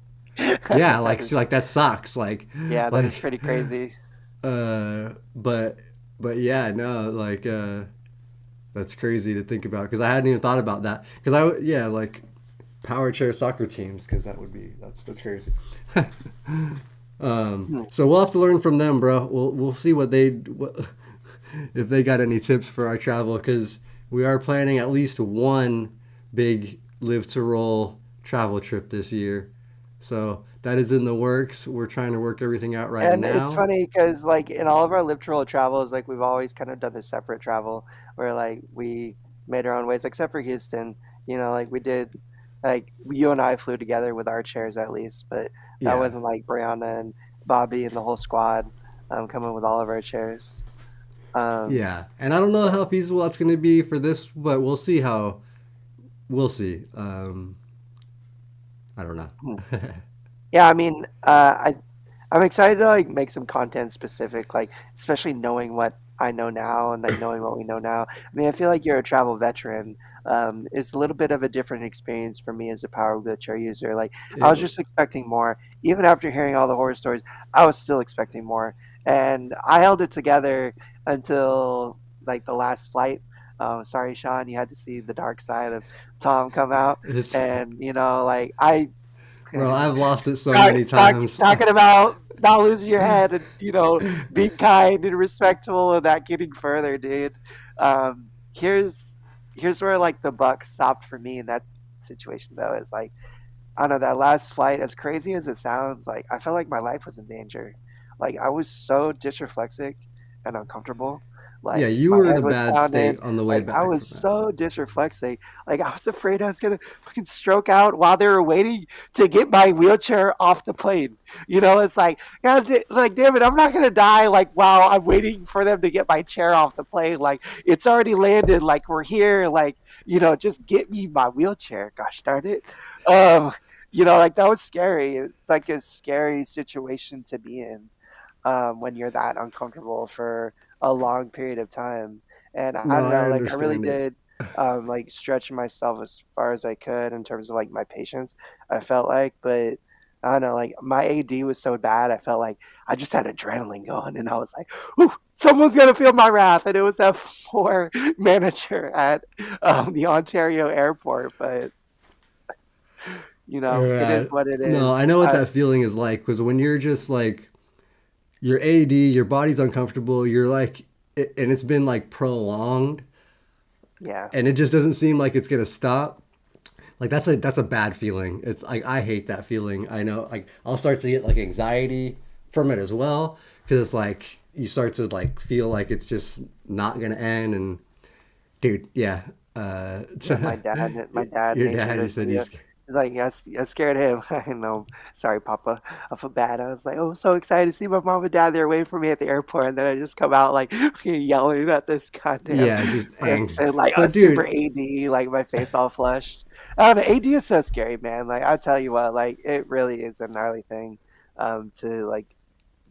Yeah, that like is, like that sucks. Like yeah, that is like pretty crazy. uh, but yeah, no, like that's crazy to think about because I hadn't even thought about that because yeah, like power chair soccer teams because that's crazy. Hmm. So we'll have to learn from them, bro. We'll see what if they got any tips for our travel because we are planning at least one big live to roll travel trip this year. So that is in the works. We're trying to work everything out right And it's now. funny because like in all of our literal travels, like we've always kind of done this separate travel where like we made our own ways, except for Houston. Like we did, like you and I flew together with our chairs at least, but that Yeah, wasn't like Brianna and Bobby and the whole squad coming with all of our chairs. Um, yeah. And I don't know how feasible that's going to be for this, but we'll see. I don't know. hmm. Yeah, I mean, I'm excited to like make some content specific, like especially knowing what I know now and like knowing what we know now. I mean, I feel like you're a travel veteran. It's a little bit of a different experience for me as a power wheelchair user. Like I was It, just expecting more. Even after hearing all the horror stories, I was still expecting more, and I held it together until like the last flight. Sorry, Shawn, you had to see the dark side of Tom come out, it's and like I bro. I've lost it so Talk, many talk, times. talking about not losing your head and being kind and respectful and not getting further, dude. Here's where like the buck stopped for me in that situation though. Is like I don't know, that last flight, as crazy as it sounds, like I felt like my life was in danger. Like I was so dysreflexic and uncomfortable. Yeah, Like you my were in head a was bad pounding. state on the way Like I back was from that. so dysreflexic. Like I was afraid I was gonna fucking stroke out while they were waiting to get my wheelchair off the plane. It's like like damn it, I'm not gonna die like while I'm waiting for them to get my chair off the plane. Like it's already landed. Like we're here. Like just get me my wheelchair. Gosh darn it. Um, like that was scary. It's like a scary situation to be in when you're that uncomfortable for a long period of time. And I No, don't I know, like I really understand it. did like stretch myself as far as I could in terms of like my patience. I felt like, but I don't know, like my AD was so bad. I felt like I just had adrenaline going, and I was like, "Ooh, someone's gonna feel my wrath." And it was that poor manager at the Ontario airport. But it is Yeah. what it No, I is. know what that feeling is like because when you're just like your AD, your body's uncomfortable. You're like, and it's been like prolonged, Yeah. and it just doesn't seem like it's gonna stop. Like that's a bad feeling. It's like I hate that feeling. I know. Like I'll start to get like anxiety from it as well because it's like you start to like feel like it's just not gonna end. And dude, yeah. Yeah, my dad Your mentioned dad, you it to said me. he's He's like, yes, I scared him. I know. Sorry, Papa. I feel bad. I was like, oh, so excited to see my mom and dad. They're waiting for me at the airport, and then I just come out like yelling at this goddamn yeah, just angry. person, like a But super dude, AD, like my face all flushed. AD is so scary, man. Like I tell you what, like it really is a gnarly thing, to like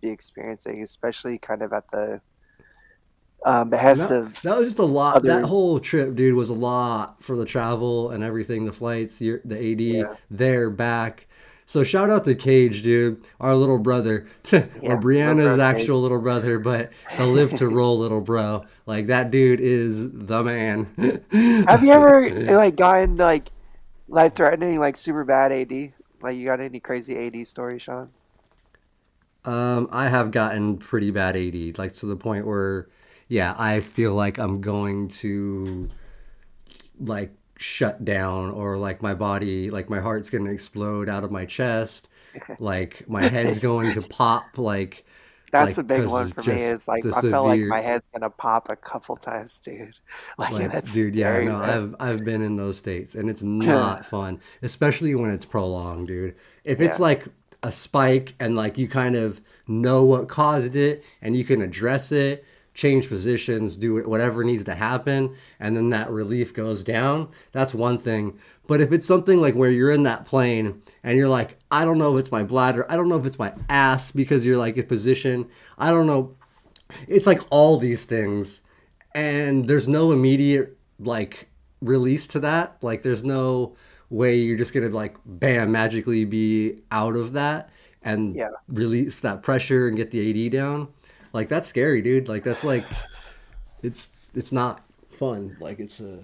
be experiencing, especially kind of at the behest no, of that was just a lot. That others. whole trip, dude, was a lot for the travel and everything, the flights, the AD, Yeah, there, back. So shout out to Cage, dude, our little brother, or yeah, little Brianna's bro cage. actual little brother, but the live to roll little bro. Like that dude is the man. Have you ever like gotten like life threatening, like super bad AD? Like you got any crazy AD stories, Sean? I have gotten pretty bad AD, like to the point where, yeah, I feel like I'm going to like shut down, or like my body, like my heart's going to explode out of my chest, like my head's going to pop, That's the like big because one it's for me just is like the I felt like severe. my head's gonna pop a couple times, dude. Like and Like, that's dude, yeah, scary, no, bro. I've been in those states, and it's not fun, especially when it's prolonged, dude. If it's Yeah. like a spike and like you kind of know what caused it and you can address it, change positions, do it, whatever needs to happen, and then that relief goes down, that's one thing. But if it's something like where you're in that plane and you're like, I don't know if it's my bladder, I don't know if it's my ass because you're like in position, I don't know, it's like all these things, and there's no immediate like release to that. Like there's no way you're just gonna like bam magically be out of that and Yeah. release that pressure and get the AD down. Like that's scary, dude. Like that's like it's not fun. Like it's a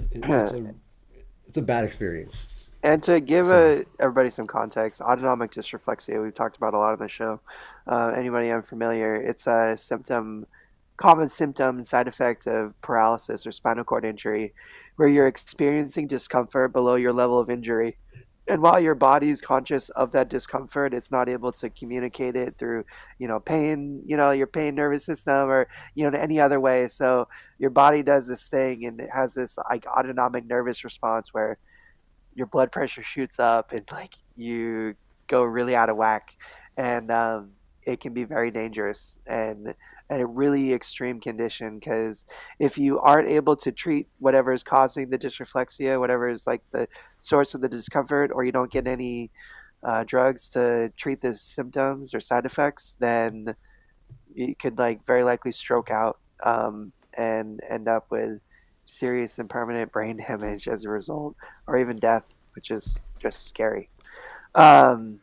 bad experience. And to give So everybody some context, autonomic dysreflexia, we've talked about a lot on the show. Anybody unfamiliar, it's a common symptom and side effect of paralysis or spinal cord injury, where you're experiencing discomfort below your level of injury. And while your body is conscious of that discomfort, it's not able to communicate it through, pain, your pain nervous system or, any other way. So your body does this thing and it has this like autonomic nervous response where your blood pressure shoots up and like you go really out of whack, and it can be very dangerous and a really extreme condition because if you aren't able to treat whatever is causing the dysreflexia, whatever is like the source of the discomfort, or you don't get any drugs to treat the symptoms or side effects, then you could like very likely stroke out and end up with serious and permanent brain damage as a result, or even death, which is just scary. Um,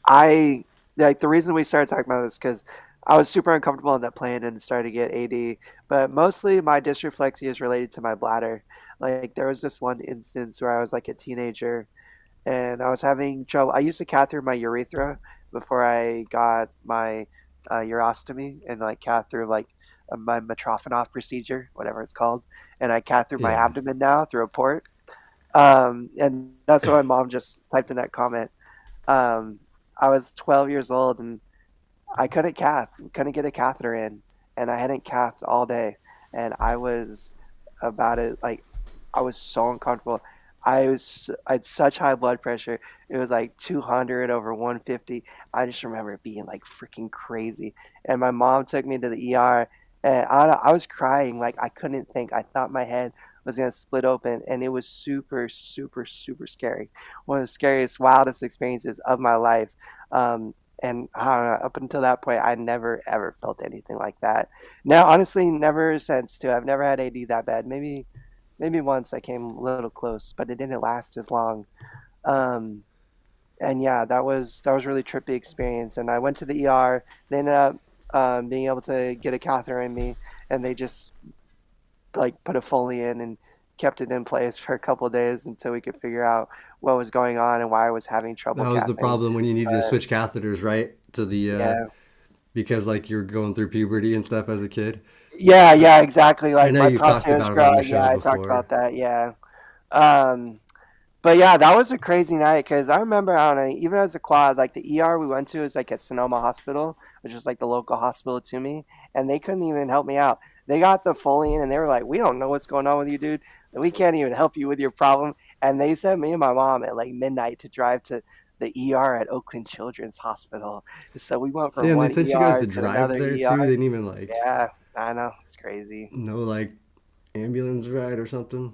I like the reason we started talking about this because I was super uncomfortable on that plane and started to get AD, but mostly my dysreflexia is related to my bladder. Like there was this one instance where I was like a teenager and I was having trouble. I used a catheter in my urethra before I got my urostomy and like catheter like my Mitrofanov procedure, whatever it's called, and I catheter my yeah, abdomen now through a port. And that's what my mom just typed in that comment. Um, I was 12 years old and I couldn't get a catheter in, and I hadn't cathed all day, and I was about it like I was so uncomfortable. I had such high blood pressure. It was like 200 over 150. I just remember it being like freaking crazy. And my mom took me to the ER, and I was crying like I couldn't think. I thought my head was gonna split open, and it was super, super, super scary. One of the scariest, wildest experiences of my life. Um, and I don't know, up until that point, I never ever felt anything like that. Now, honestly, never since too. I've never had AD that bad. Maybe once I came a little close, but it didn't last as long. Um, and yeah, that was really trippy experience. And I went to the ER. They ended up being able to get a catheter in me, and they just like put a Foley in and kept it in place for a couple of days until we could figure out what was going on and why I was having trouble that was the cathing. problem when you needed to But switch catheters, right? To the yeah, because like you're going through puberty and stuff as a kid. yeah, I, yeah, exactly. I Like know my you've talked prostate was about it on the growing. Yeah, show I talked about before. that. Yeah. Um, But yeah, that was a crazy night because I remember, I don't know, even as a quad, like the ER we went to is like at Sonoma Hospital, which is like the local hospital to me, and they couldn't even help me out. They got the Foley in and they were like, "We don't know what's going on with you, dude. We can't even help you with your problem." And they sent me and my mom at like midnight to drive to the ER at Oakland Children's Hospital. So we went from Damn, they one sent you guys ER to to drive another there too. They ER. didn't even like Yeah, I know, it's crazy. no like ambulance ride or something.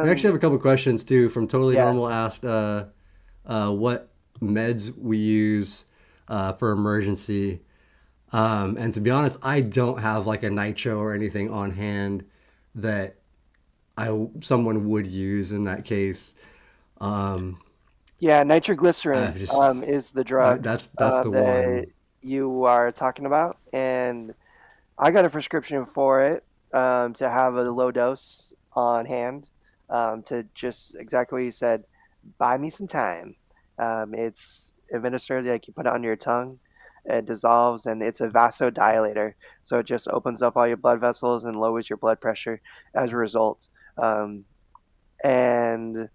We actually Um, have a couple questions too from Totally yeah. Normal. Asked what meds we use for emergency. And to be honest, I don't have like a nitro or anything on hand that someone would use in that case. Um, Yeah, I nitroglycerin just is the drug that's the that one. you are talking about, and I got a prescription for it to have a low dose on hand to just exactly what you said, buy me some time. administered. Like you put it under your tongue, it dissolves, and it's a vasodilator. So it just opens up all your blood vessels and lowers your blood pressure as a result. And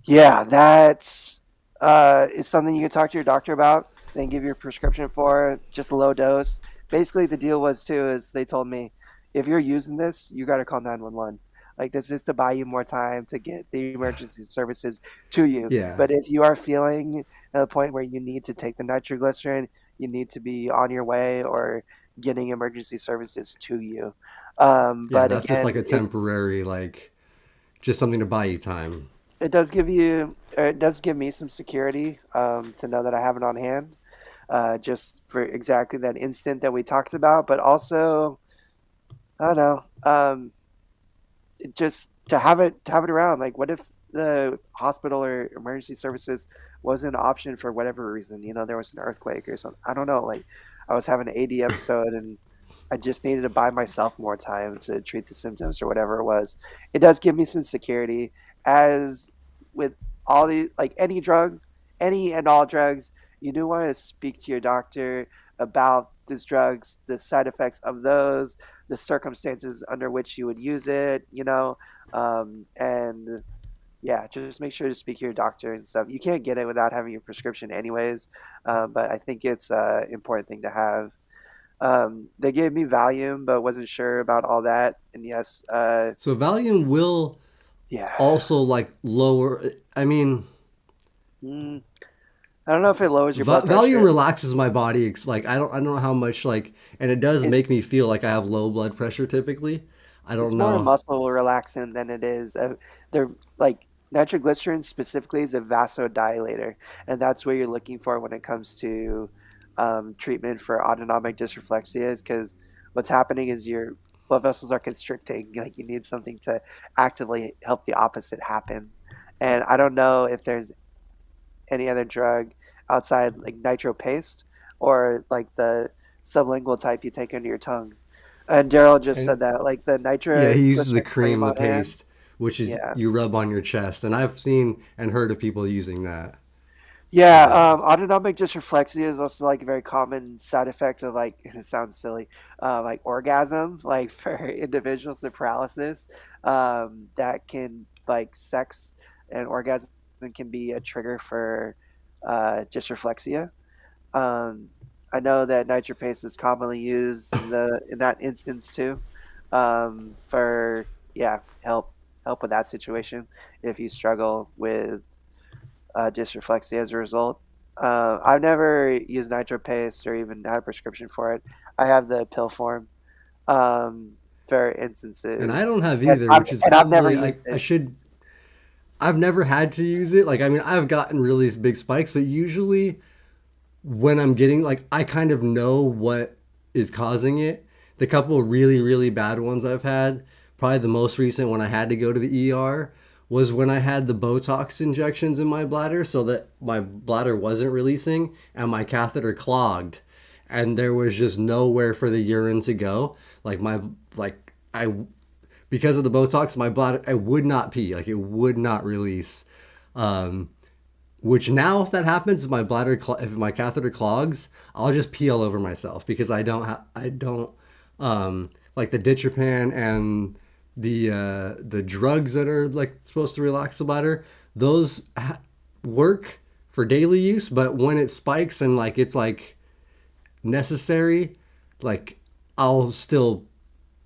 yeah, that's is something you can talk to your doctor about. Then give your prescription for just a low dose. Basically, the deal was too is they told me if you're using this, you got to call 911. Like this is to buy you more time to get the emergency services to you. Yeah. But if you are feeling at a point where you need to take the nitroglycerin, you need to be on your way or getting emergency services to you. Yeah, But that's just like again, a temporary, like, just something to buy you time. it does give you, or it does give me some security to know that I have it on hand, just for exactly that instant that we talked about. But also, I don't know, just to have it around. Like, what if the hospital or emergency services wasn't an option for whatever reason? You know, there was an earthquake or something. I don't know. Like, I was having an AD episode and I just needed to buy myself more time to treat the symptoms or whatever it was. It does give me some security, as with all the like any drug, any and all drugs, you do want to speak to your doctor about these drugs, the side effects of those, the circumstances under which you would use it, and yeah, just make sure to speak to your doctor and stuff. You can't get it without having your prescription anyways, but I think it's an important thing to have. They gave me Valium, but wasn't sure about all that. And yes, So Valium will yeah. also like lower. I mean, Mm, I don't know if it lowers your blood Valium pressure. relaxes my body. It's like I don't know how much like, and it does It, make me feel like I have low blood pressure typically. I it's don't more a know. muscle relaxant than it is. They're like nitroglycerin specifically is a vasodilator, and that's what you're looking for when it comes to treatment for autonomic dysreflexia. Is because what's happening is your blood vessels are constricting. Like you need something to actively help the opposite happen. And I don't know if there's any other drug outside like nitro paste or like the sublingual type you take under your tongue. And Daryl just And said that, like the yeah, he uses the nitroglycerin cream cream, the on hand. paste, which is Yeah. you rub on your chest, and I've seen and heard of people using that Yeah, as well. autonomic dysreflexia is also like a very common side effect of like it sounds silly, like orgasm, like for individuals with paralysis, that can like sex and orgasm can be a trigger for dysreflexia. Um, I know that nitropase is commonly used in that instance too, for yeah help with that situation if you struggle with dysreflexia as a result. I've never used nitropase or even had a prescription for it. I have the pill form um, for And I instances, don't have either, which is and I've never probably used I it. should. I've never had to use it. Like I mean, I've gotten really big spikes, but usually when I'm getting like I kind of know what is causing it. The couple of really bad ones I've had, probably the most recent when I had to go to the ER was when I had the Botox injections in my bladder so that my bladder wasn't releasing and my catheter clogged and there was just nowhere for the urine to go. Like my like I because of the Botox, my bladder I would not pee, like it would not release. Um, which now, if that happens, if my catheter clogs, I'll just pee all over myself because I don't like the ditropan and the drugs that are like supposed to relax the bladder. Work for daily use, but when it spikes and like it's like necessary, like I'll still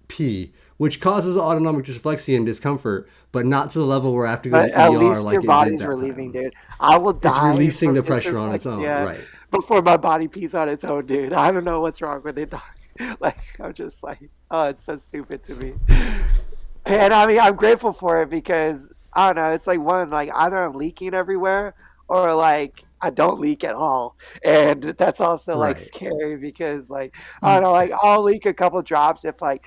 pee, which causes autonomic dyslexia and discomfort, but not to the level where I have to go to But the at ER least your like it did body's that relieving, time. dude. I will It's die releasing from the pressure on its own, dysreflexia right? before my body pees on its own, dude. I don't know what's wrong with it, dog. Like I'm just like, oh, it's so stupid to me. And I mean, I'm grateful for it because I don't know. It's like one, like either I'm leaking everywhere or like I don't leak at all, and that's also like Right. scary because like I don't Y- know, like I'll leak a couple drops if like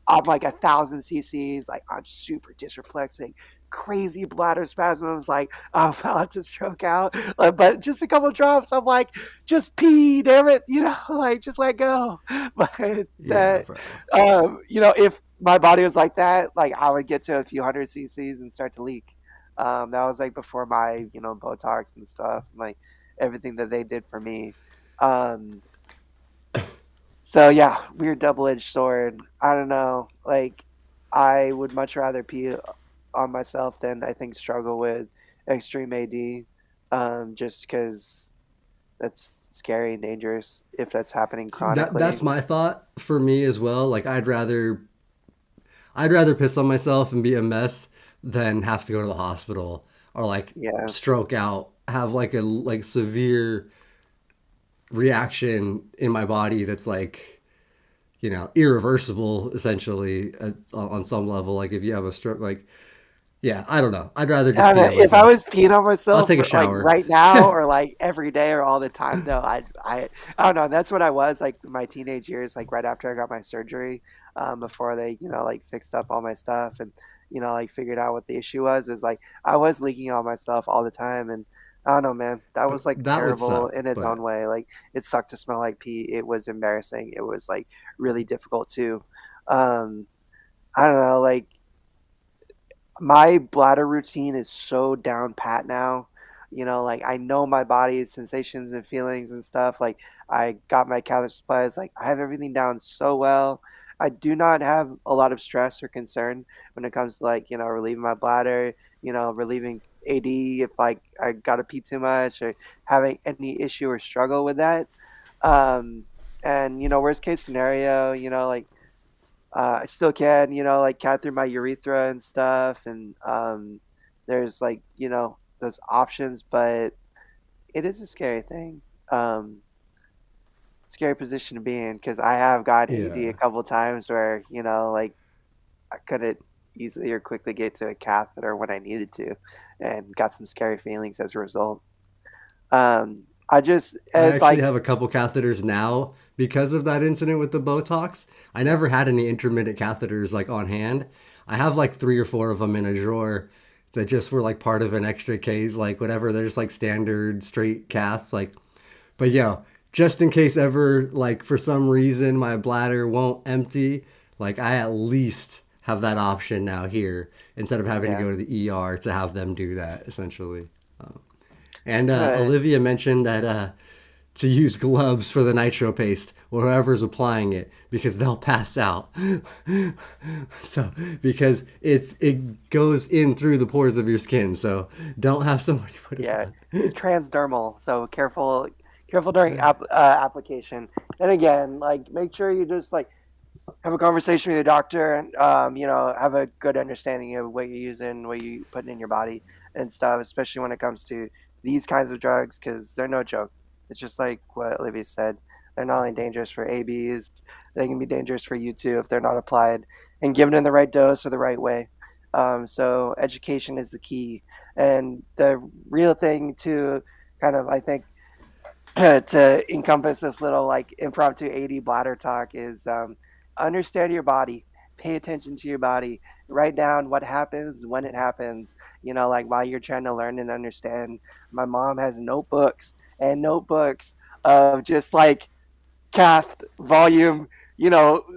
I'm like 1,000 cc's, like I'm super dysreflexic, crazy bladder spasms, like I'm about to stroke out. But just a couple drops, I'm like, just pee, damn it, like just let go. But Yeah, that, bro. if my body was like that, like I would get to a few hundred cc's and start to leak. That was like before my, Botox and stuff. Like everything that they did for me. Um, so yeah, weird double-edged sword. I don't know. Like, I would much rather pee on myself than I think struggle with extreme AD, just because that's scary and dangerous if that's happening That's chronically. my thought for me as well. Like I'd rather piss on myself and be a mess than have to go to the hospital or like Yeah, stroke out, have like a like severe reaction in my body that's like, irreversible essentially on some level. Like if you have a stroke, like, yeah, I don't know. I'd rather just I don't pee know. on If I was myself. peeing on I'll myself take a like shower. right now or like every day or all the time, though, I don't know. That's what I was like in my teenage years, like right after I got my surgery, before they, like fixed up all my stuff and, like figured out what the issue was, is like I was leaking on myself all the time. And I don't know, man, that was like That would terrible suck, in its own but way. Like it sucked to smell like pee. It was embarrassing. It was like really difficult too. Um, I don't know, like my bladder routine is so down pat now. Like I know my body's sensations and feelings and stuff. Like I got my catheter supplies. Like I have everything down so well. I do not have a lot of stress or concern when it comes to like, relieving my bladder, relieving AD if like I gotta pee too much or having any issue or struggle with that. Um, and worst case scenario, like I still can, like cat through my urethra and stuff, and there's like those options, but it is a scary thing, um, scary position to be in because I have got AD a yeah. couple times where like I couldn't easily or quickly get to a catheter when I needed to, and got some scary feelings as a result. I just I actually like have a couple catheters now because of that incident with the Botox. I never had any intermittent catheters like on hand. I have like three or four of them in a drawer that just were like part of an extra case, like whatever. They're just like standard straight caths. Like, but yeah, just in case ever, like for some reason my bladder won't empty, like I at least have that option now here instead of having to yeah, go to the ER to have them do that essentially. And but Olivia mentioned that to use gloves for the nitro paste or whoever's applying it because they'll pass out. So because it goes in through the pores of your skin, so don't have somebody put it yeah, on. it's transdermal, so careful during application. And again, like make sure you just like have a conversation with your doctor and have a good understanding of what you're using, what you putting in your body and stuff, especially when it comes to these kinds of drugs because they're no joke. It's just like what Olivia said. They're not only dangerous for ABs, they can be dangerous for you too if they're not applied and given in the right dose or the right way. So education is the key, and the real thing to kind of I think to encompass this little like impromptu AD bladder talk is understand your body, pay attention to your body, write down what happens when it happens. Like while you're trying to learn and understand. My mom has notebooks and notebooks of just like cath volume,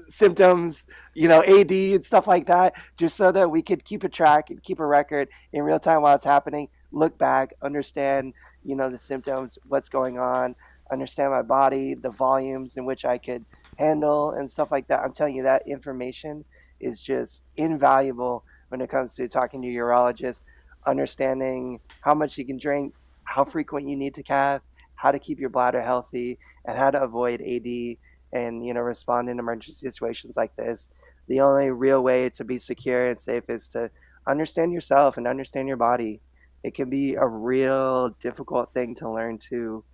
symptoms, AD and stuff like that, just so that we could keep a track and keep a record in real time while it's happening. Look back, understand, the symptoms, what's going on, understand my body, the volumes in which I could handle and stuff like that. I'm telling you, that information is just invaluable when it comes to talking to your urologist, understanding how much you can drink, how frequent you need to cath, how to keep your bladder healthy, and how to avoid AD and respond in emergency situations like this. The only real way to be secure and safe is to understand yourself and understand your body. It can be a real difficult thing to learn to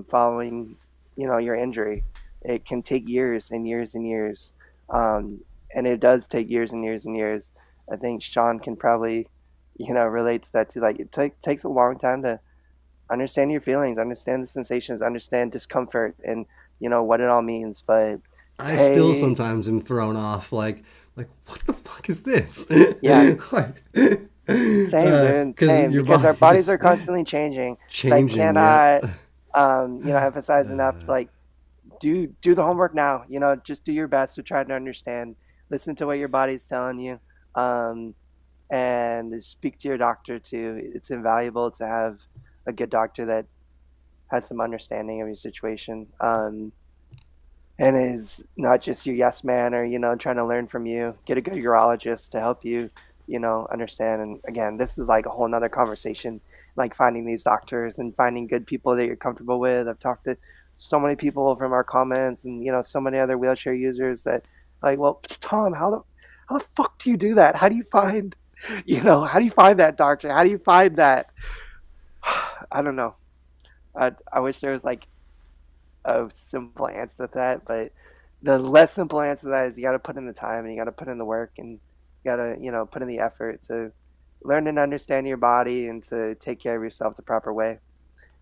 following your injury. It can take years and years and years, um, and it does take years and years and years. I think Shawn can probably relate to that too. Like takes a long time to understand your feelings, understand the sensations, understand discomfort, and what it all means. But I still pay, sometimes am thrown off, like what the fuck is this? yeah, Like, same, dude, because same. your Because body our bodies is are constantly changing, and I changing. Yep. cannot, emphasize enough to like do the homework now. Just do your best to try to understand, listen to what your body's telling you, um, and speak to your doctor too. It's invaluable to have a good doctor that has some understanding of your situation, and is not just your yes man or trying to learn from you. Get a good urologist to help you, understand. And again, this is like a whole nother conversation, like finding these doctors and finding good people that you're comfortable with. I've talked to so many people from our comments and so many other wheelchair users that like, well, Tom, how the fuck do you do that? How do you find how do you find that doctor? How do you find that? I don't know. I wish there was like a simple answer to that, but the less simple answer to that is you got to put in the time and you got to put in the work and you got to put in the effort to learn and understand your body and to take care of yourself the proper way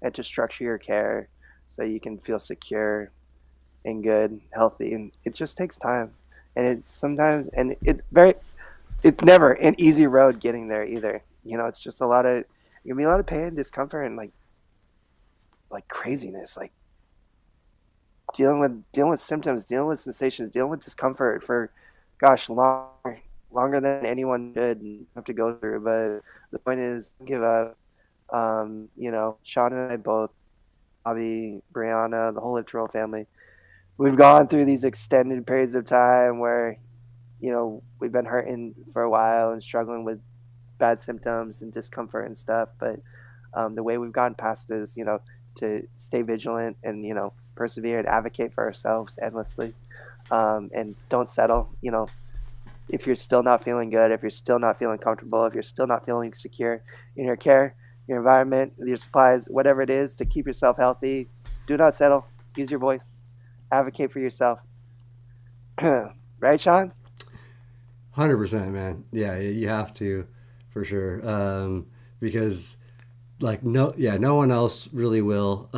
and to structure your care so you can feel secure and good, healthy. And it just takes time, and it's sometimes and it's never an easy road getting there either. It's just it can be a lot of pain, discomfort, and like craziness, like dealing with symptoms, dealing with sensations, dealing with discomfort for, gosh, longer than anyone should have to go through. But the point is, don't give up. Shawn and I both, Bobby, Brianna, the whole Literal family, we've gone through these extended periods of time where, we've been hurting for a while and struggling with bad symptoms and discomfort and stuff. But the way we've gotten past is, to stay vigilant and, persevere and advocate for ourselves endlessly. And don't settle. If you're still not feeling good, if you're still not feeling comfortable, if you're still not feeling secure in your care, your environment, your supplies, whatever it is to keep yourself healthy, do not settle. Use your voice. Advocate for yourself. Right, Shawn? 100%, man. Yeah, you have to, for sure. Because like no one else really will.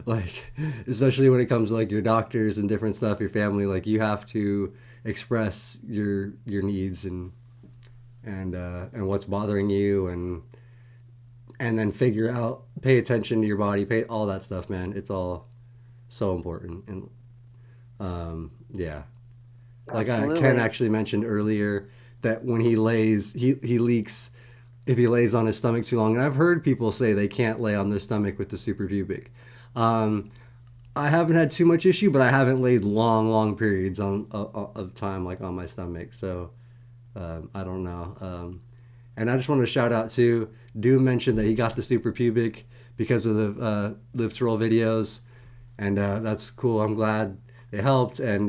Like especially when it comes to like your doctors and different stuff, your family. Like you have to express your needs and what's bothering you and then figure out, pay attention to your body, pay all that stuff, man. It's all so important. And yeah, like Ken Absolutely. actually mentioned earlier that when he lays, he leaks if he lays on his stomach too long. And I've heard people say they can't lay on their stomach with the suprapubic. Um, I haven't had too much issue, but I haven't laid long periods of time like on my stomach. So I don't know. And I just want to shout out to Doom mentioned that he got the suprapubic because of the Live to Roll videos, and that's cool. I'm glad it helped, and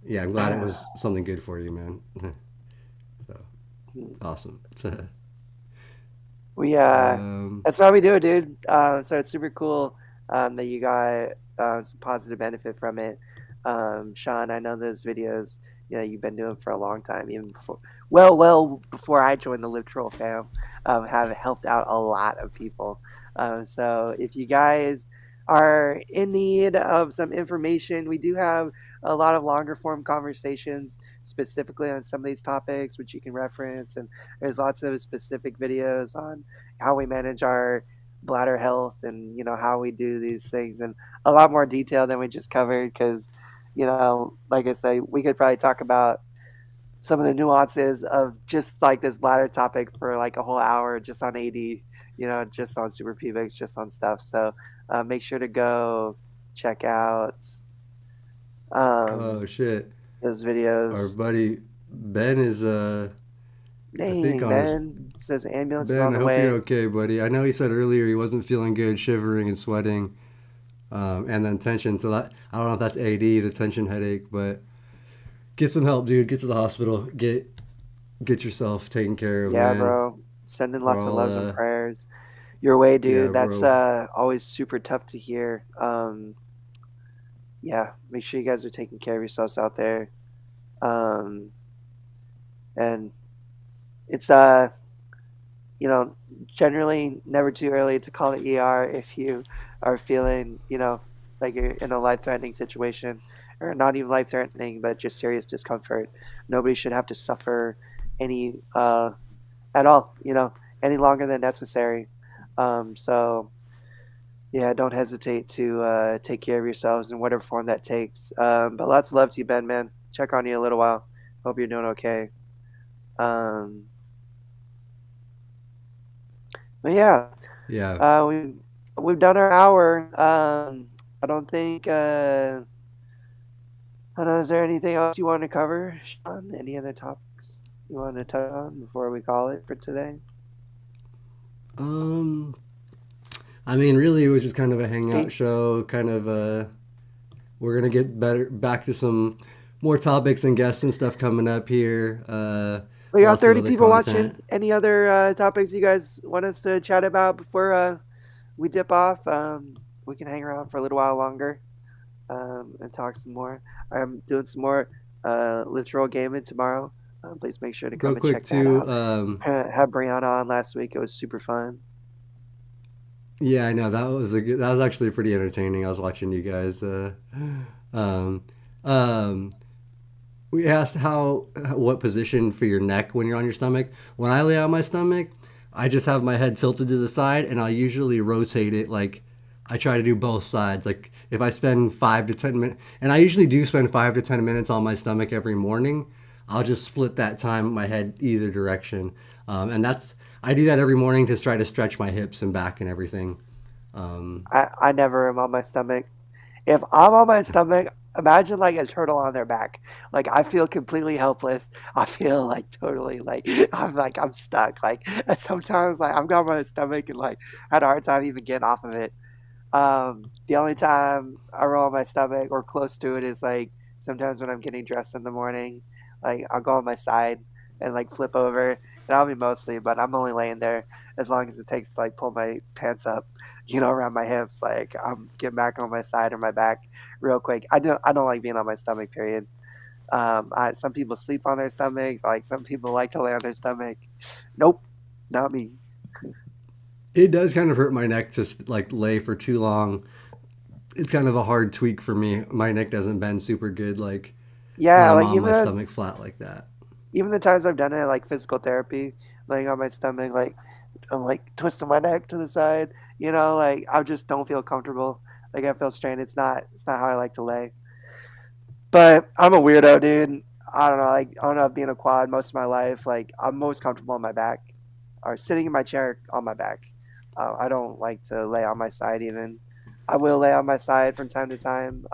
yeah, I'm glad it was something good for you, man. So awesome. We um, That's why we do it, dude. So it's super cool that you got some positive benefit from it. Shawn, I know those videos, you've been doing for a long time, even before, well before I joined the Literal fam, have helped out a lot of people. So if you guys are in need of some information, we do have a lot of longer form conversations specifically on some of these topics, which you can reference. And there's lots of specific videos on how we manage our bladder health and how we do these things in a lot more detail than we just covered because like I say, we could probably talk about some of the nuances of just like this bladder topic for like a whole hour just on AD, just on super pubics, just on stuff. So make sure to go check out um, oh shit, those our videos. buddy Ben is I think Dang, on his. Ben says ambulance is Ben, on I the hope you're way. okay, buddy. I know he said earlier he wasn't feeling good, shivering and sweating, and then tension. So that I don't know if that's AD, the tension headache, but get some help, dude. Get to the hospital. Get yourself taken care of, Yeah, man. bro. Sending We're lots of all, loves and prayers your way, yeah, dude. That's bro. always super tough to hear. Yeah, make sure you guys are taking care of yourselves out there. Um, and it's you know, generally never too early to call the ER if you are feeling, like you're in a life-threatening situation, or not even life-threatening, but just serious discomfort. Nobody should have to suffer any at all, any longer than necessary. So yeah, don't hesitate to take care of yourselves in whatever form that takes. But lots of love to you, Ben, man. Check on you in a little while. Hope you're doing okay. Um, but yeah, Yeah, we we've done our hour. I don't think. I don't know. Is there anything else you want to cover, Sean? Any other topics you want to touch on before we call it for today? Um, I mean, really, it was just kind of a hangout Steve, show. Kind of, we're gonna get better back to some more topics and guests and stuff coming up here. we got Lots of 30 other people watching. content. Any other topics you guys want us to chat about before we dip off? We can hang around for a little while longer and talk some more. I'm doing some more literal gaming tomorrow. Please make sure to Real come and quick check that too. out. Had Brianna on last week. It was super fun. Yeah, I know that was actually pretty entertaining. I was watching you guys. Um, um, we asked what position for your neck when you're on your stomach. When I lay on my stomach, I just have my head tilted to the side, and I'll usually rotate it. Like I try to do both sides. Like if I spend 5 to 10 minutes, and I usually do spend 5 to 10 minutes on my stomach every morning, I'll just split that time my head either direction, and that's I do that every morning to try to stretch my hips and back and everything. Um, I never am on my stomach. If I'm on my stomach, imagine like a turtle on their back. Like I feel completely helpless. I feel like totally I'm stuck. Like and sometimes like I'm on my stomach and like I had a hard time even getting off of it. The only time I roll on my stomach or close to it is like sometimes when I'm getting dressed in the morning. Like I'll go on my side and like flip over, and I'll be mostly, but I'm only laying there as long as it takes to like pull my pants up, around my hips. Like I'm getting back on my side or my back real quick. I don't like being on my stomach. Period. Some people sleep on their stomach. Like some people like to lay on their stomach. Nope, not me. it does kind of hurt my neck to like lay for too long. It's kind of a hard tweak for me. My neck doesn't bend super good like when Yeah, I'm like on my stomach flat like that. even the times I've done it, like physical therapy, laying on my stomach, like I'm like twisting my neck to the side, like I just don't feel comfortable. Like I feel strained. It's not how I like to lay. But I'm a weirdo, dude. I don't know. Like I don't know, being a quad most of my life. Like I'm most comfortable on my back, or sitting in my chair on my back. I don't like to lay on my side even. I will lay on my side from time to time.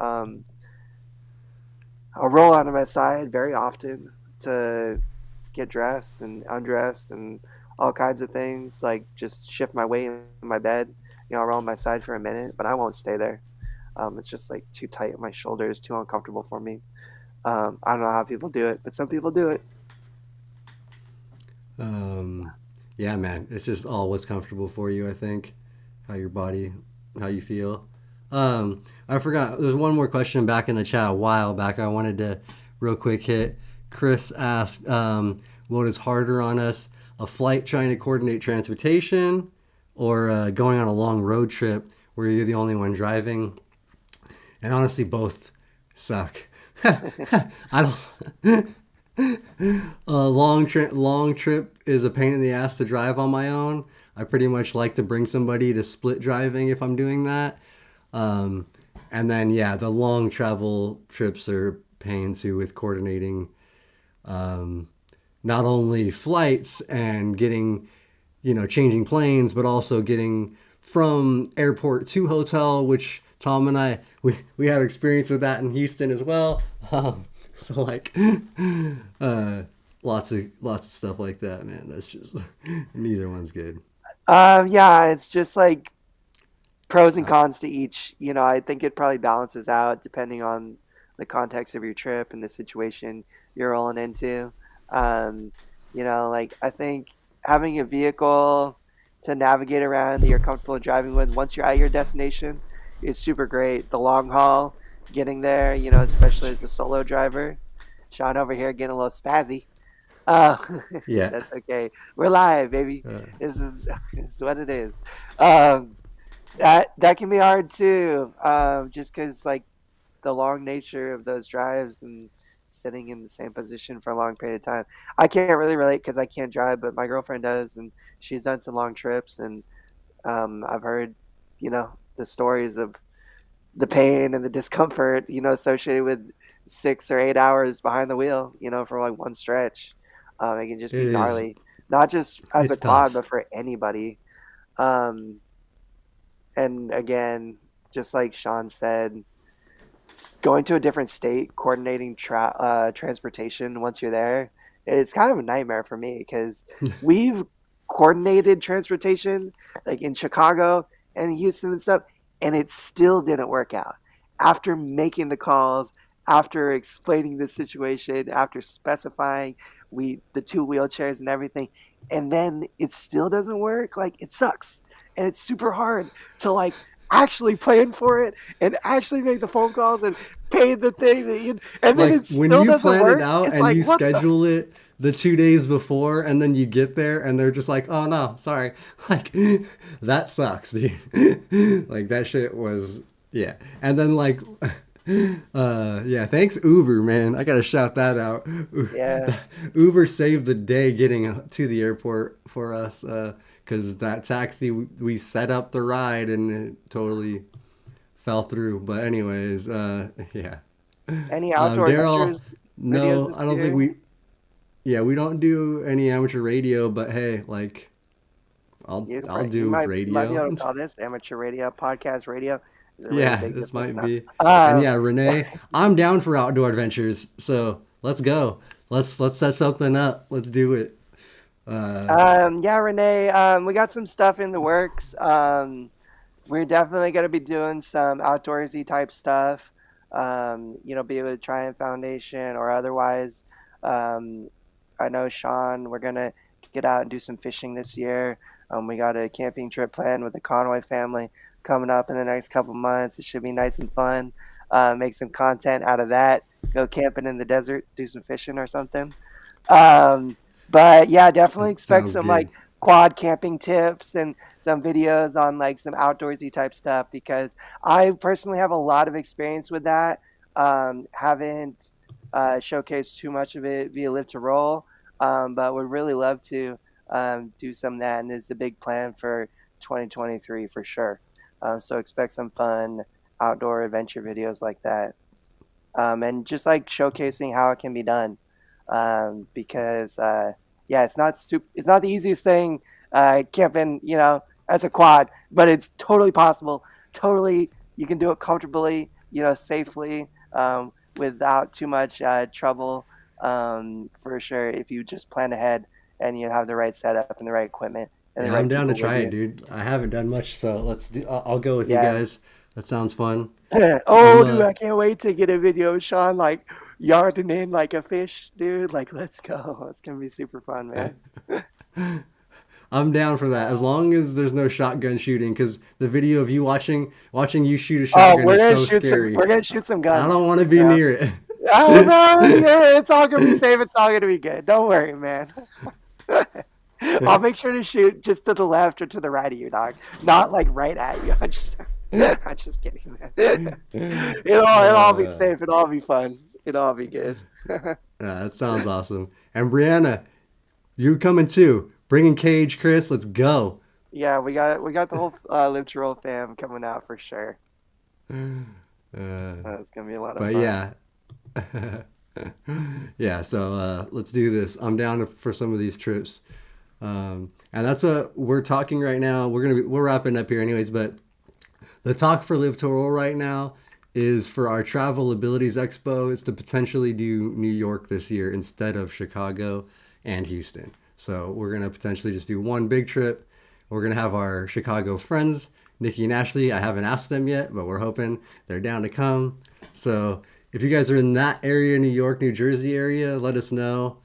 I'll roll onto my side very often to get dressed and undressed and all kinds of things. Like just shift my weight in my bed. I'll roll on my side for a minute, but I won't stay there. It's just like too tight in my shoulders, too uncomfortable for me. I don't know how people do it, but some people do it. Um, yeah, man, it's just all what's comfortable for you. I think how your body, how you feel. I forgot. There's one more question back in the chat a while back. I wanted to real quick hit. Chris asked, "What is harder on us? A flight trying to coordinate transportation, or going on a long road trip where you're the only one driving?" And honestly, both suck. I don't. A long trip is a pain in the ass to drive on my own. I pretty much like to bring somebody to split driving if I'm doing that. Um, and then yeah, the long travel trips are pain too with coordinating um, not only flights and getting changing planes, but also getting from airport to hotel, which Tom and I we have experience with that in Houston as well. So like, uh, lots of stuff like that, man. That's just neither one's good. Yeah, it's just like pros and I, cons to each. I think it probably balances out depending on the context of your trip and the situation you're rolling into. Um, like I think having a vehicle to navigate around that you're comfortable driving with once you're at your destination is super great. The long haul, getting there, especially as the solo driver. Sean over here getting a little spazzy. Uh, yeah. that's okay. We're live, baby. Uh, This is what it is. Um, that can be hard too, just because like the long nature of those drives and sitting in the same position for a long period of time. I can't really relate because I can't drive, but my girlfriend does, and she's done some long trips, and I've heard, the stories of the pain and the discomfort, associated with 6 or 8 hours behind the wheel, for like one stretch. It can just it be is. gnarly, not just as a It's quad, tough. but for anybody. Um, And again, just like Shawn said, going to a different state, coordinating transportation once you're there, it's kind of a nightmare for me because we've coordinated transportation like in Chicago and Houston and stuff, and it still didn't work out. After making the calls, after explaining the situation, after specifying the two wheelchairs and everything, and then it still doesn't work. Like it sucks, and it's super hard to like actually plan for it and actually make the phone calls and pay the thing and then Like it when still you doesn't plan it work. out It's and like you what the schedule it the 2 days before, and then you get there and they're just like, "Oh no, sorry." Like that sucks, dude. Like that shit was, yeah. And then like, yeah, thanks Uber, man. I gotta shout that out. yeah. Uber saved the day getting to the airport for us, because that taxi we set up the ride and it totally fell through. But anyways, yeah. Any outdoor Daryl, adventures videos no, this I don't think year? we. Yeah, we don't do any amateur radio, but hey, like I'll You do might be able radio. to call this amateur radio, podcast radio. Is a really Yeah, big this difference might now. be. And Um, yeah, Renee, I'm down for outdoor adventures. So let's go. Let's set something up. Let's do it. Uh, yeah, Renee. We got some stuff in the works. We're definitely going to be doing some outdoorsy type stuff. Be it with Triumph Foundation or otherwise. Um, I know Shawn, we're going to get out and do some fishing this year. We got a camping trip planned with the Conway family coming up in the next couple months. It should be nice and fun. Make some content out of that. Go camping in the desert, do some fishing or something. Um, but yeah, definitely that expect sounds some like good. quad camping tips and some videos on like some outdoorsy type stuff because I personally have a lot of experience with that. Haven't showcased too much of it via Live to Roll, but would really love to do some of that, and it's a big plan for 2023 for sure. So expect some fun outdoor adventure videos like that, and just like showcasing how it can be done because yeah, it's not the easiest thing camping, as a quad, but it's totally possible. Totally, you can do it comfortably, safely, without too much trouble, for sure. If you just plan ahead and you have the right setup and the right equipment and the Yeah, I'm right down to people with try it, you. dude. I haven't done much, so let's do. I'll go with you Yeah. guys. That sounds fun. I'm Oh, dude, I can't wait to get a video of Shawn like yarding in like a fish, dude. Like, let's go. It's gonna be super fun, man. I'm down for that as long as there's no shotgun shooting. Because the video of you watching you shoot a Oh, shotgun is so scary. we're gonna shoot some I guns. don't want to be near it. Oh no, yeah, it's all gonna be safe. It's all gonna be good. Don't worry, man. I'll make sure to shoot just to the left or to the right of you, dog. Not like right at you. I'm just kidding, man. It'll all be Uh, safe. It'll all be fun. It'll all be good. yeah, that sounds awesome. And Brianna, you coming too? Bringing Cage, Chris. Let's go. Yeah, we got the whole Live to Roll fam coming out for sure. Uh, It's gonna be a lot of but fun. yeah, yeah. So let's do this. I'm down for some of these trips, and that's what we're talking right now. We're wrapping up here, anyways. But the talk for Live to Roll right now is for our Travel Abilities Expo. Is to potentially do New York this year instead of Chicago and Houston. So we're gonna potentially just do one big trip. We're gonna have our Chicago friends, Nikki and Ashley. I haven't asked them yet, but we're hoping they're down to come. So if you guys are in that area, New York, New Jersey area, let us know.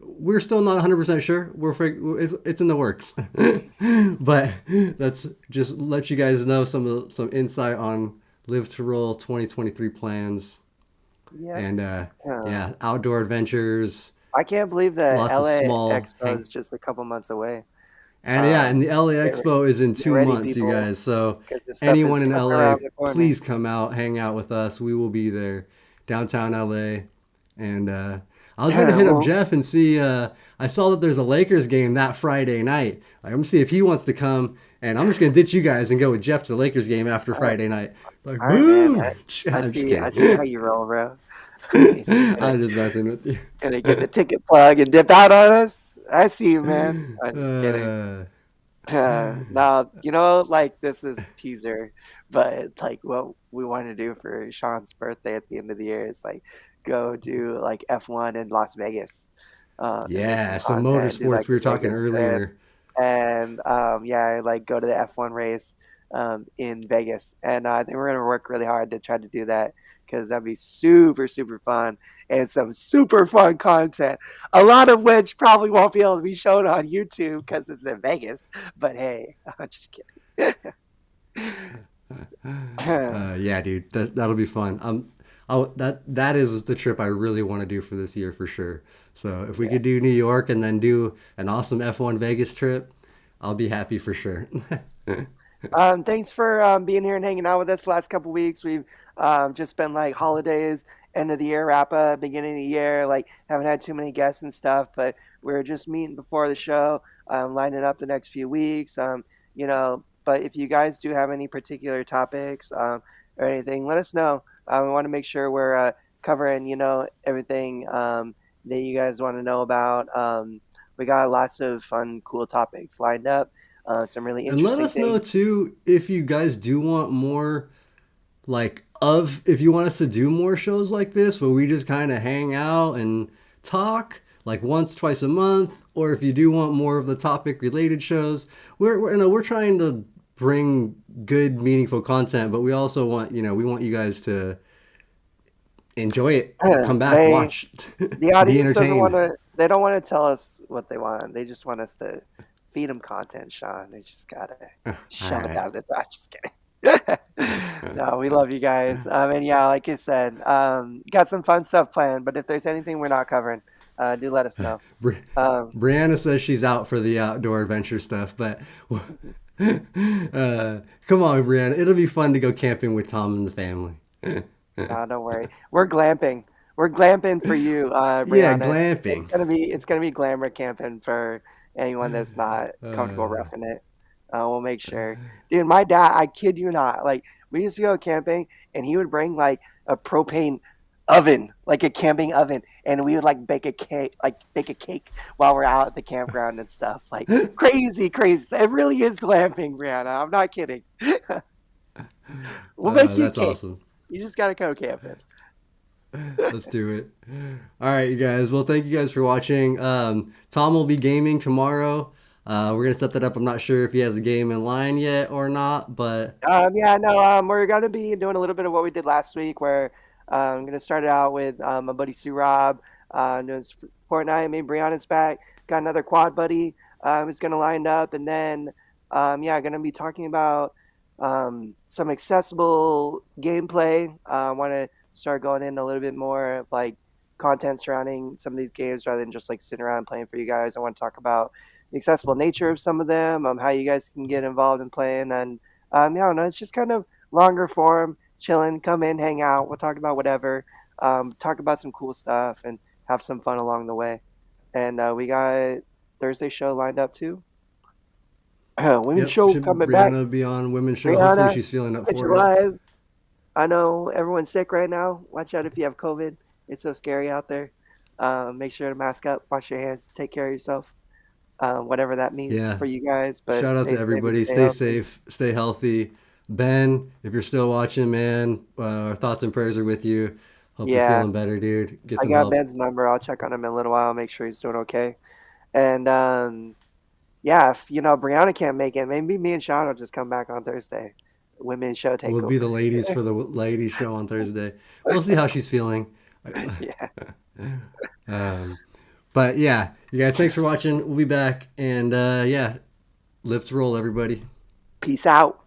We're still not 100% sure. It's in the works, but let's just let you guys know some insight on Live to Roll 2023 plans Yeah. and Yeah. yeah, outdoor adventures, I can't believe the lots of LA small Expo is just a couple months away. and yeah, and the LA Get, Expo is in get two ready, months, you people, guys. So because this stuff anyone is in coming LA, around the corner. please come out, hang out with us. We will be there, downtown LA. And I was gonna hit up Well, Jeff and see. I saw that there's a Lakers game that Friday night. Like, I'm gonna see if he wants to come, and I'm just gonna ditch you guys and go with Jeff to the Lakers game after all right, Friday night. Like, all right, man. boom! I I'm just see. I kidding. see how you roll, bro. You're just I'm just messing with you. gonna get the ticket plug and dip out on us. I see you, man. I'm just kidding. Uh, Now, like this is teaser, but like what we want to do for Sean's birthday at the end of the year is like go do like F1 in Las Vegas, and make some Yeah, some content, do motorsports like we a were talking Vegas trip, earlier. and yeah, like go to the F1 race in Vegas. And I think we're gonna work really hard to try to do that because that'd be super, super fun and some super fun content. A lot of which probably won't be able to be shown on YouTube because it's in Vegas. But hey, I'm just kidding. Yeah, dude, that'll be fun. That is the trip I really want to do for this year for sure. So if we Yeah. could do New York and then do an awesome F1 Vegas trip, I'll be happy for sure. Thanks for being here and hanging out with us the last couple weeks. We've just been like holidays, end of the year wrap up, beginning of the year. Like haven't had too many guests and stuff, but we're just meeting before the show, lining up the next few weeks. But if you guys do have any particular topics or anything, let us know. We want to make sure we're covering everything that you guys want to know about. We got lots of fun, cool topics lined up. Some really And let interesting us know things. too if you guys do want more, if you want us to do more shows like this where we just kind of hang out and talk like once twice a month, or if you do want more of the topic related shows. We're trying to bring good meaningful content, but we also want, we want you guys to enjoy it, come back, They watch, the be audience doesn't want entertained. to. They don't want to tell us what they want. They just want us to feed them content, Sean. They just gotta All shove it right. down their throat. Just kidding. No, we love you guys. And yeah, like I said, got some fun stuff planned. But if there's anything we're not covering, do let us know. Bri- Um, Brianna says she's out for the outdoor adventure stuff, but come on, Brianna. It'll be fun to go camping with Tom and the family. no, don't worry. We're glamping. We're glamping for you, Yeah, Brianna. It's glamping. gonna be it's gonna be glamour camping for anyone that's not comfortable Uh, roughing it. We'll make sure. Dude, my dad, I kid you not, like we used to go camping and he would bring like a propane oven, like a camping oven, and we would like bake a cake while we're out at the campground and stuff. Like crazy, crazy. It really is glamping, Brianna. I'm not kidding. We'll make you a that's cake. awesome. You just gotta go camping. Let's do it. All right, you guys. Well, thank you guys for watching. Tom will be gaming tomorrow. We're gonna set that up. I'm not sure if he has a game in line yet or not, but Yeah, no, we're gonna be doing a little bit of what we did last week, where I'm gonna start it out with my buddy Sue Rob, doing Fortnite. Maybe Brianna's back. Got another quad buddy who's gonna line up, and then yeah, gonna be talking about some accessible gameplay. I want to start going in a little bit more of like content surrounding some of these games rather than just like sitting around playing for you guys. I want to talk about the accessible nature of some of them, how you guys can get involved in playing, and yeah, I don't know, it's just kind of longer form, chilling. Come in, hang out. We'll talk about whatever. Talk about some cool stuff and have some fun along the way. And we got Thursday show lined up too. Women's yep, show should coming back. Brianna be on women's show? Hopefully, Brianna, she's feeling up catch for you it. live. I know everyone's sick right now. Watch out if you have COVID. It's so scary out there. Make sure to mask up, wash your hands, take care of yourself, whatever that means Yeah. for you guys. But Shout out stay to safe and everybody. stay Stay healthy. safe. Stay healthy. Ben, if you're still watching, man, our thoughts and prayers are with you. Hope you're Yeah, feeling better, dude. Get I some got help. Ben's number. I'll check on him in a little while, make sure he's doing okay. And yeah, if Brianna can't make it, maybe me and Shawn will just come back on Thursday. Women's show We'll be the takeover. ladies for the ladies show on Thursday. We'll see how she's feeling. Yeah. um, but yeah, you guys, thanks for watching. We'll be back, and yeah, live to roll, everybody. Peace out.